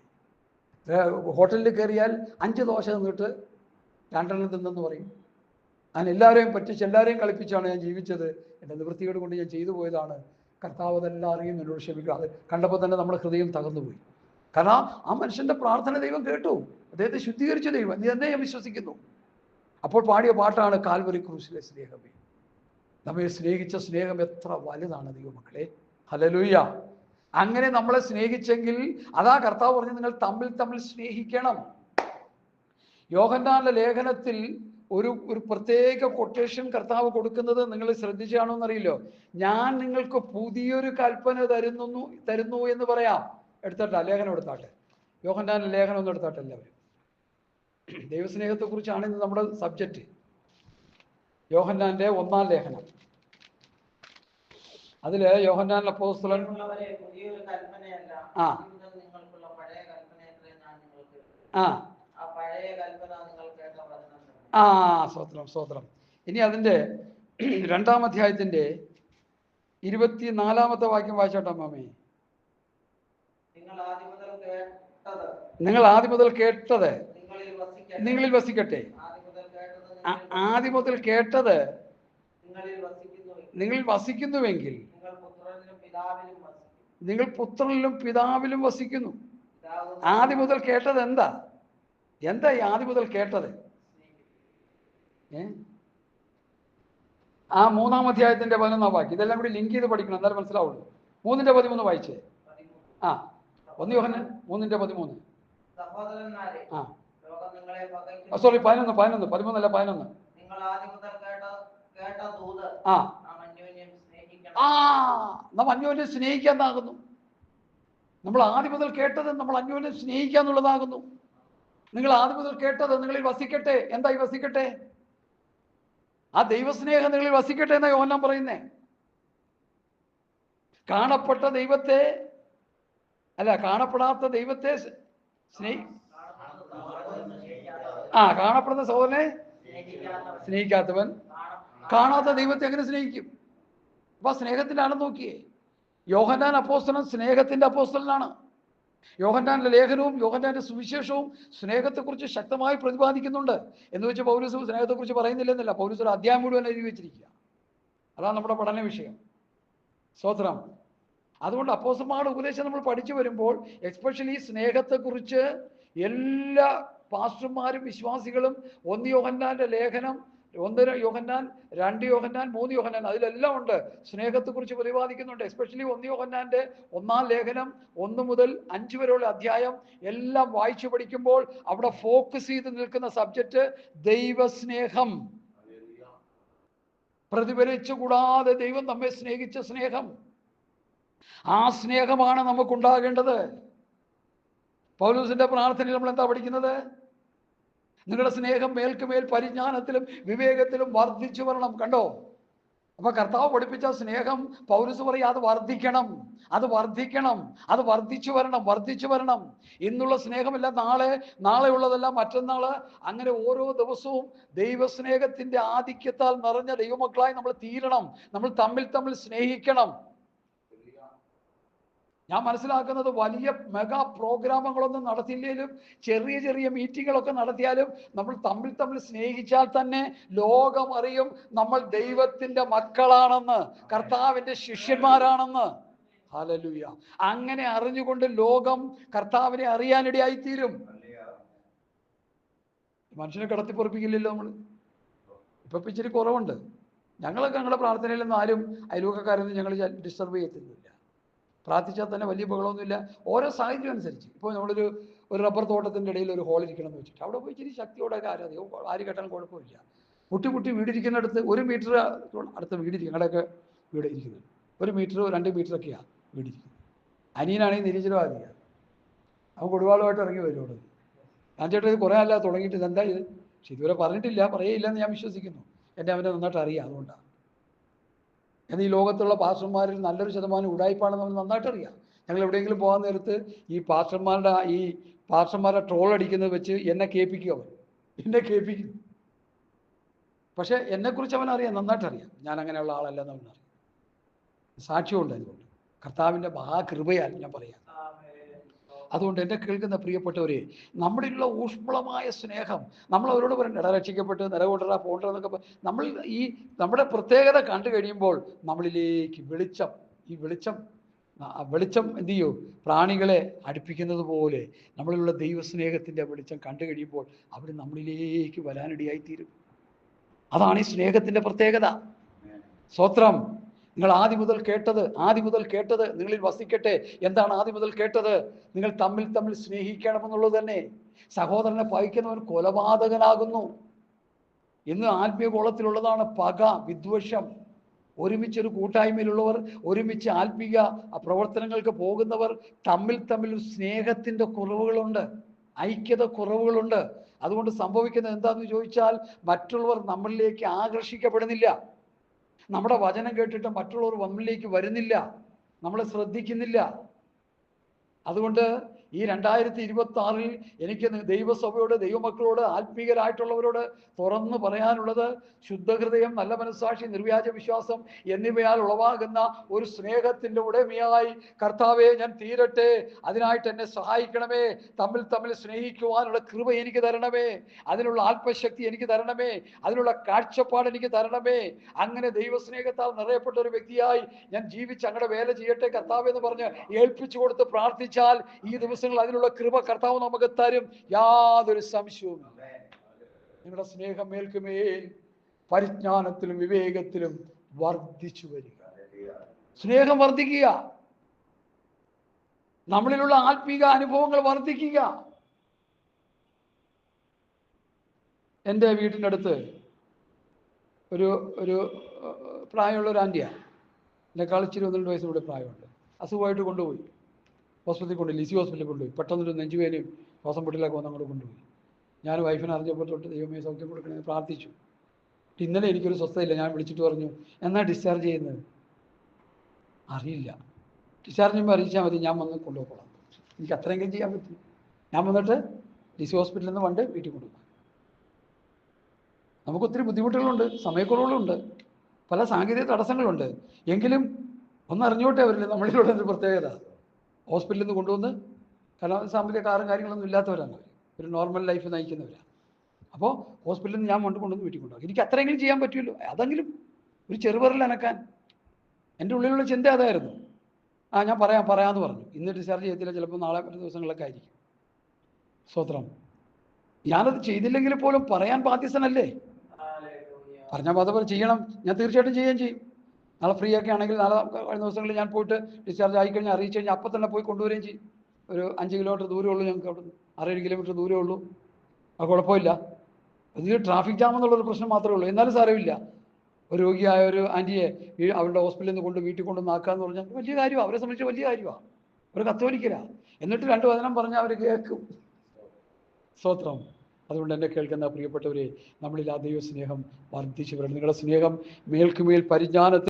ഹോട്ടലിൽ കയറിയാൽ 5 ദോശ നിന്നിട്ട് 2 തിന്നെന്ന് പറയും. ഞാൻ എല്ലാവരെയും പറ്റിച്ച് എല്ലാവരെയും കളിപ്പിച്ചാണ് ഞാൻ ജീവിച്ചത്, എൻ്റെ നിവൃത്തിയോട് കൊണ്ട് ഞാൻ ചെയ്തു പോയതാണ്, കർത്താവ് അതെല്ലാം അറിയും, എന്നോട് ക്ഷമിക്കുക. അത് കണ്ടപ്പോൾ തന്നെ നമ്മുടെ ഹൃദയം തകർന്നുപോയി. കാരണം ആ മനുഷ്യൻ്റെ പ്രാർത്ഥന ദൈവം കേട്ടു, അദ്ദേഹത്തെ ശുദ്ധീകരിച്ച ദൈവം, നീ തന്നെ ഞാൻ വിശ്വസിക്കുന്നു. അപ്പോൾ പാടിയ പാട്ടാണ് കാൽവരി ക്രൂശിലെ സ്നേഹമേ. നമ്മെ സ്നേഹിച്ച സ്നേഹം എത്ര വലുതാണ് ദൈവമക്കളെ. ഹല്ലേലൂയ. അങ്ങനെ നമ്മളെ സ്നേഹിച്ചെങ്കിൽ അതാ കർത്താവ് പറഞ്ഞു, നിങ്ങൾ തമ്മിൽ തമ്മിൽ സ്നേഹിക്കണം. യോഹന്നാന്റെ ലേഖനത്തിൽ ഒരു പ്രത്യേക കൊട്ടേഷൻ കർത്താവ് കൊടുക്കുന്നത് നിങ്ങൾ ശ്രദ്ധിച്ചാണോ എന്നറിയില്ലോ. ഞാൻ നിങ്ങൾക്ക് പുതിയൊരു കൽപ്പന തരുന്നു എന്ന് പറയാം. എടുത്തട്ടെ, ലേഖനം എടുത്താട്ടെ, യോഹന്നാന്റെ ലേഖനം ഒന്ന് എടുത്താട്ടെ എല്ലാവരും. ദൈവസ്നേഹത്തെ കുറിച്ചാണ് ഇന്ന് നമ്മുടെ സബ്ജക്റ്റ്. യോഹന്നാന്റെ 1-ാം ലേഖനം, അതില് യോഹന്നാൻ അപ്പോസ്തലൻ സ്തോത്രം സ്തോത്രം. ഇനി അതിന്റെ 2-ാം അധ്യായത്തിന്റെ 24-ാമത്തെ വാക്യം വായിച്ചോട്ടോ മാമേ. നിങ്ങൾ ആദ്യം മുതൽ കേട്ടത് നിങ്ങളിൽ വസിക്കട്ടെ. ആദ്യം മുതൽ കേട്ടത് നിങ്ങളിൽ വസിക്കുന്നുവെങ്കിൽ നിങ്ങൾ പുത്രനിലും പിതാവിലും വസിക്കുന്നു. ആദ്യം മുതൽ കേട്ടത് എന്താ ഈ ആദ്യം മുതൽ കേട്ടത്? ആ 3-ാം അധ്യായത്തിന്റെ 11-ാം വാക്യം. ഇതെല്ലാം കൂടി ലിങ്ക് ചെയ്ത് പഠിക്കണം, എന്നാലും മനസ്സിലാവുള്ളൂ. 3:13 വായിച്ചേ. 1 യോഹന്നാൻ 3:13. സോറി 11 13 അല്ല 11. നാം അന്യോന്യം സ്നേഹിക്കാന്നാകുന്നു. നമ്മൾ ആദ്യം മുതൽ കേട്ടത് നമ്മൾ അന്യോന്യം സ്നേഹിക്കാന്നുള്ളതാകുന്നു. നിങ്ങൾ ആദ്യം മുതൽ കേട്ടത് നിങ്ങളിൽ വസിക്കട്ടെ. എന്തായി വസിക്കട്ടെ? ആ ദൈവസ്നേഹം നിങ്ങളിൽ വസിക്കട്ടെ എന്നാ യോഹന്നാൻ പറയുന്നേ. കാണപ്പെട്ട ദൈവത്തെ അല്ല, കാണപ്പെടാത്ത ദൈവത്തെ കാണപ്പെടുന്ന സഹോദരനെ സ്നേഹിക്കാത്തവൻ കാണാത്ത ദൈവത്തെ എങ്ങനെ സ്നേഹിക്കും? അപ്പൊ സ്നേഹത്തിലാണെന്ന് നോക്കിയേ. യോഹന്നാൻ അപ്പോസ്തലൻ സ്നേഹത്തിന്റെ അപ്പോസ്തലനാണ്. യോഹന്നാന്റെ ലേഖനവും യോഹന്നാന്റെ സുവിശേഷവും സ്നേഹത്തെക്കുറിച്ച് ശക്തമായി പ്രതിപാദിക്കുന്നുണ്ട്. എന്ന് വെച്ച് പൗലോസ് സ്നേഹത്തെക്കുറിച്ച് പറയുന്നില്ലെന്നല്ല, പൗലോസ് ഒരു അധ്യായം മുഴുവൻ എഴുതി വെച്ചിരിക്കുക. അതാണ് നമ്മുടെ പഠന വിഷയം. സ്തോത്രം. അതുകൊണ്ട് അപ്പോസ്തലന്മാരുടെ ഉപദേശം നമ്മൾ പഠിച്ചു വരുമ്പോൾ എസ്പെഷ്യലി സ്നേഹത്തെക്കുറിച്ച് എല്ലാ പാസ്റ്റർമാരും വിശ്വാസികളും 1 യോഹന്നാന്റെ ലേഖനം, 1 യോഹന്നാൻ, 2 യോഹന്നാൻ, 3 യോഹന്നാൻ, അതിലെല്ലാം ഉണ്ട് സ്നേഹത്തെക്കുറിച്ച് പ്രതിപാദിക്കുന്നുണ്ട്. എസ്പെഷ്യലി 1 യോഹന്നാന്റെ 1-ാം ലേഖനം 1 മുതൽ 5 വരെയുള്ള അധ്യായം എല്ലാം വായിച്ചു പഠിക്കുമ്പോൾ അവിടെ ഫോക്കസ് ചെയ്ത് നിൽക്കുന്ന സബ്ജക്റ്റ് ദൈവസ്നേഹം. പ്രതിഫലിച്ചുകൂടാതെ ദൈവം നമ്മെ സ്നേഹിച്ച സ്നേഹം, ആ സ്നേഹമാണ് നമുക്കുണ്ടാകേണ്ടത്. പൗലോസിന്റെ പ്രാർത്ഥനയിൽ നമ്മൾ എന്താ പഠിക്കുന്നത്? നിങ്ങളുടെ സ്നേഹം മേൽക്കുമേൽ പരിജ്ഞാനത്തിലും വിവേകത്തിലും വർദ്ധിച്ചു വരണം. കണ്ടോ? അപ്പൊ കർത്താവ് പഠിപ്പിച്ച സ്നേഹം പൗലോസ് പറയും അത് വർദ്ധിക്കണം, അത് വർദ്ധിക്കണം, അത് വർദ്ധിച്ചു വരണം. ഇന്നുള്ള സ്നേഹമല്ല നാളെ ഉള്ളതല്ല മറ്റന്നാള്. അങ്ങനെ ഓരോ ദിവസവും ദൈവസ്നേഹത്തിന്റെ ആധിക്യത്താൽ നിറഞ്ഞ ദൈവമക്കളായി നമ്മൾ തീരണം. നമ്മൾ തമ്മിൽ സ്നേഹിക്കണം. ഞാൻ മനസ്സിലാക്കുന്നത് വലിയ മെഗാ പ്രോഗ്രാമുകളൊന്നും നടത്തിയില്ലെങ്കിലും ചെറിയ മീറ്റിങ്ങുകളൊക്കെ നടത്തിയാലും നമ്മൾ തമ്മിൽ സ്നേഹിച്ചാൽ തന്നെ ലോകം അറിയും നമ്മൾ ദൈവത്തിന്റെ മക്കളാണെന്ന്, കർത്താവിന്റെ ശിഷ്യന്മാരാണെന്ന്. ഹല്ലേലൂയ. അങ്ങനെ അറിഞ്ഞുകൊണ്ട് ലോകം കർത്താവിനെ അറിയാനിടയായിത്തീരും. മനുഷ്യനെ കടത്തിപ്പൊറപ്പിക്കില്ലല്ലോ നമ്മൾ. ഇപ്പൊ ഇച്ചിരി കുറവുണ്ട്. ഞങ്ങളുടെ പ്രാർത്ഥനയിലൊന്നും ആരും അയൽവക്കക്കാരൊന്നും ഞങ്ങൾ ഡിസ്റ്റർബ് ചെയ്യത്തില്ല. പ്രാർത്ഥിച്ചാൽ തന്നെ വലിയ ബഹളമൊന്നുമില്ല. ഓരോ സാഹചര്യം അനുസരിച്ച്. ഇപ്പോൾ നമ്മളൊരു റബ്ബർ തോട്ടത്തിൻ്റെ ഇടയിൽ ഒരു ഹോൾ ഇരിക്കണം എന്ന് വെച്ചിട്ട് അവിടെ പോയി ഇച്ചിരി ശക്തിയോടെ ആര് കേട്ടാലും കുഴപ്പമില്ല. മുട്ടി വീടിരിക്കുന്നിടത്ത് 1 മീറ്റർ അടുത്ത വീടിരിക്കും. ഞങ്ങളുടെയൊക്കെ വീട് ഇരിക്കുന്നത് 1 മീറ്റർ 2 മീറ്ററൊക്കെയാണ് വീടിരിക്കുന്നത്. അനിയനാണെങ്കിൽ നിരീശ്വരവാദിയാണ്. അവൻ കൊടുവാളുമായിട്ട് ഇറങ്ങി വരും അവിടെ. ഞാൻ ചേട്ടാ ഇത് കുറേ അല്ല തുടങ്ങിയിട്ട് ഇതെന്താ ഇത്? പക്ഷെ ഇതുവരെ പറഞ്ഞിട്ടില്ല, പറയേയില്ലെന്ന് ഞാൻ വിശ്വസിക്കുന്നു. അവനെ നന്നായിട്ട് അറിയാം. അതുകൊണ്ടാണ്. എന്നാൽ ഈ ലോകത്തുള്ള പാസ്റ്റർമാരിൽ നല്ലൊരു ശതമാനം ഉടായിപ്പാണെന്ന് നമ്മൾ നന്നായിട്ട് അറിയാം. ഞങ്ങൾ എവിടെയെങ്കിലും പോകാൻ നേരത്ത് ഈ പാസ്റ്റർമാരുടെ ട്രോൾ അടിക്കുന്നത് വെച്ച് എന്നെ കേൾപ്പിക്കും. പക്ഷെ എന്നെക്കുറിച്ച് അവനറിയാം, നന്നായിട്ട് അറിയാം. ഞാൻ അങ്ങനെയുള്ള ആളല്ലെന്ന് അവനറിയാം. സാക്ഷ്യമുണ്ട്. അതുകൊണ്ട് കർത്താവിൻ്റെ മഹാകൃപയാൽ ഞാൻ പറയാം. അതുകൊണ്ട് എന്നെ കേൾക്കുന്ന പ്രിയപ്പെട്ടവരെ, നമ്മളിലുള്ള ഊഷ്മളമായ സ്നേഹം, നമ്മൾ അവരോട് പറയണ്ട ഇട രക്ഷിക്കപ്പെട്ട് നിലകൊണ്ടരാ പോണ്ടെന്നൊക്കെ നമ്മൾ ഈ നമ്മുടെ പ്രത്യേകത കണ്ടു കഴിയുമ്പോൾ നമ്മളിലേക്ക് ഈ വെളിച്ചം എന്ത് ചെയ്യൂ, പ്രാണികളെ അടുപ്പിക്കുന്നത് പോലെ നമ്മളിലുള്ള ദൈവസ്നേഹത്തിൻ്റെ വെളിച്ചം കണ്ടു കഴിയുമ്പോൾ അവർ നമ്മളിലേക്ക് വരാനിടയായിത്തീരും. അതാണ് ഈ സ്നേഹത്തിൻ്റെ പ്രത്യേകത. സ്തോത്രം. നിങ്ങൾ ആദ്യം മുതൽ കേട്ടത് നിങ്ങളിൽ വസിക്കട്ടെ. എന്താണ് ആദ്യം മുതൽ കേട്ടത്? നിങ്ങൾ തമ്മിൽ സ്നേഹിക്കണമെന്നുള്ളത് തന്നെ. സഹോദരനെ പകയ്ക്കുന്നവൻ കൊലപാതകനാകുന്നു. ഇന്ന് ആത്മീയ കോളത്തിലുള്ളതാണ് പക, വിദ്വേഷം. ഒരുമിച്ചൊരു കൂട്ടായ്മയിലുള്ളവർ, ഒരുമിച്ച് ആത്മീയ പ്രവർത്തനങ്ങൾക്ക് പോകുന്നവർ തമ്മിൽ സ്നേഹത്തിൻ്റെ കുറവുകളുണ്ട്, ഐക്യത കുറവുകളുണ്ട്. അതുകൊണ്ട് സംഭവിക്കുന്നത് എന്താണെന്ന് ചോദിച്ചാൽ, മറ്റുള്ളവർ നമ്മളിലേക്ക് ആകർഷിക്കപ്പെടുന്നില്ല. നമ്മുടെ വചനം കേട്ടിട്ട് മറ്റുള്ളവർ നമ്മളിലേക്ക് വരുന്നില്ല, നമ്മളെ ശ്രദ്ധിക്കുന്നില്ല. അതുകൊണ്ട് ഈ 2026 എനിക്ക് ദൈവസഭയോട്, ദൈവമക്കളോട്, ആത്മീയരായിട്ടുള്ളവരോട് തുറന്നു പറയാനുള്ളത്, ശുദ്ധഹൃദയം, നല്ല മനസ്സാക്ഷി, നിർവ്യാജ വിശ്വാസം എന്നിവയാൽ ഉളവാകുന്ന ഒരു സ്നേഹത്തിൻ്റെ ഉടമയായി കർത്താവേ ഞാൻ തീരട്ടെ. അതിനായിട്ട് എന്നെ സഹായിക്കണമേ. തമ്മിൽ സ്നേഹിക്കുവാനുള്ള കൃപ എനിക്ക് തരണമേ. അതിനുള്ള ആത്മശക്തി എനിക്ക് തരണമേ. അതിനുള്ള കാഴ്ചപ്പാട് എനിക്ക് തരണമേ. അങ്ങനെ ദൈവസ്നേഹത്താൽ നിറയപ്പെട്ട ഒരു വ്യക്തിയായി ഞാൻ ജീവിച്ച് അങ്ങയുടെ വേല ചെയ്യട്ടെ കർത്താവേ എന്ന് പറഞ്ഞ് ഏൽപ്പിച്ചു കൊടുത്ത് പ്രാർത്ഥിച്ചാൽ ഈ ദിവസങ്ങൾ അതിനുള്ള കൃപ കർത്താവ് നമുക്ക് തരും. യാതൊരു സംശയവുമില്ല. നിങ്ങളുടെ സ്നേഹം മേൽക്കുമേൽ പരിജ്ഞാനത്തിലും വിവേകത്തിലും വർദ്ധിച്ചു വരിക. സ്നേഹം വർദ്ധിക്കുക, നമ്മളിലുള്ള ആത്മീക അനുഭവങ്ങൾ വർദ്ധിക്കുക. എൻ്റെ വീട്ടിൻ്റെ അടുത്ത് ഒരു പ്രായമുള്ള ഒരു ആൻറ്റിയാണ്. എന്നെക്കാൾ ഇച്ചിരി 1-2 വയസ്സ് കൂടെ പ്രായമുണ്ട്. അസുഖമായിട്ട് കൊണ്ടുപോയി ഹോസ്പിറ്റലിൽ കൊണ്ടുപോയി, ലിസി ഹോസ്പിറ്റലിൽ കൊണ്ടുപോയി. പെട്ടെന്നൊരു നെഞ്ചുവേനയും ശ്വാസം പൊട്ടിലൊക്കെ വന്ന് അങ്ങോട്ട് കൊണ്ടുപോയി. ഞാൻ വൈഫിനെ അറിഞ്ഞപ്പോൾ തൊട്ട് ദൈവമേ സൗഖ്യം കൊടുക്കണമെന്ന് പ്രാർത്ഥിച്ചു. ഇന്നലെ എനിക്കൊരു സ്വസ്ഥതയില്ല. ഞാൻ വിളിച്ചിട്ട് പറഞ്ഞു, എന്നാ ഡിസ്ചാർജ് ചെയ്യുന്നത്? അറിയില്ല. ഡിസ്ചാർജ് ചെയ്യുമ്പോൾ അറിയിച്ചാൽ മതി, ഞാൻ വന്ന് കൊണ്ടുപോകണം. എനിക്ക് അത്രയെങ്കിലും ചെയ്യാൻ പറ്റും. ഞാൻ വന്നിട്ട് ലിസി ഹോസ്പിറ്റലിൽ നിന്ന് വണ്ട് വീട്ടിൽ കൊണ്ടുപോകും. നമുക്കൊത്തിരി ബുദ്ധിമുട്ടുകളുണ്ട്, സമയക്കുറവുകളുണ്ട്, പല സാങ്കേതിക തടസ്സങ്ങളുണ്ട്. എങ്കിലും ഒന്നറിഞ്ഞോട്ടെ അവരില്ല നമ്മളിലുള്ള ഒരു പ്രത്യേകത. ഹോസ്പിറ്റലിൽ നിന്ന് കൊണ്ടുവന്ന്, കാരണം സാമ്പത്തിക കാറും കാര്യങ്ങളൊന്നും ഇല്ലാത്തവരാണ്, ഒരു നോർമൽ ലൈഫ് നയിക്കുന്നവരാണ്. അപ്പോൾ ഹോസ്പിറ്റലിൽ നിന്ന് ഞാൻ കൊണ്ടുവന്ന് വീട്ടിൽ കൊണ്ടുപോകും. എനിക്ക് അത്രയെങ്കിലും ചെയ്യാൻ പറ്റുമല്ലോ, അതെങ്കിലും ഒരു ചെറുപറിൽ അനക്കാൻ. എൻ്റെ ഉള്ളിലുള്ള ചിന്ത അതായിരുന്നു. ഞാൻ പറയാമെന്ന് പറഞ്ഞു. ഇന്ന് ഡിസ്ചാർജ് ചെയ്തില്ല, ചിലപ്പോൾ നാളെ ഒരു ദിവസങ്ങളൊക്കെ ആയിരിക്കും. സ്തോത്രം. ഞാനത് ചെയ്തില്ലെങ്കിൽ പോലും പറയാൻ ബാധ്യസ്ഥനല്ലേ? പറഞ്ഞാൽ അതുപോലെ ചെയ്യണം. ഞാൻ തീർച്ചയായിട്ടും ചെയ്യുകയും ചെയ്യും. നാളെ ഫ്രീ ഒക്കെ ആണെങ്കിൽ നാളെ കഴിഞ്ഞ ദിവസങ്ങളിൽ ഞാൻ പോയിട്ട് ഡിസ്ചാർജ് ആയിക്കഴിഞ്ഞാൽ അറിയിച്ചു കഴിഞ്ഞാൽ അപ്പം തന്നെ പോയി കൊണ്ടുവരികയും ചെയ്യും. ഒരു 5 കിലോമീറ്റർ ദൂരമേ ഉള്ളൂ ഞങ്ങൾക്ക് അവിടെ നിന്ന്, 6-7 കിലോമീറ്റർ ദൂരമേ ഉള്ളൂ. അത് കുഴപ്പമില്ല. അതിൽ ട്രാഫിക് ജാം എന്നുള്ളൊരു പ്രശ്നം മാത്രമേ ഉള്ളൂ. എന്നാലും സാരമില്ല. ഒരു രോഗിയായ ഒരു ആൻറ്റിയെ അവരുടെ ഹോസ്പിറ്റലിൽ നിന്ന് വീട്ടിൽ കൊണ്ടുവന്നാക്കാന്ന് പറഞ്ഞാൽ വലിയ കാര്യമാണ്. അവരെ സംബന്ധിച്ച് വലിയ കാര്യമാണ്. ഒരു കത്തോലിക്കലാണ്. എന്നിട്ട് 2 വചനം പറഞ്ഞാൽ അവർ കേൾക്കും. സ്തോത്രം. അതുകൊണ്ട് എന്നെ കേൾക്കുന്ന പ്രിയപ്പെട്ടവരെ, നമ്മളിൽ ആ ദൈവ സ്നേഹം വർദ്ധിച്ചു വരണം. നിങ്ങളുടെ സ്നേഹം മേൽക്കുമേൽ പരിജ്ഞാനത്തിൽ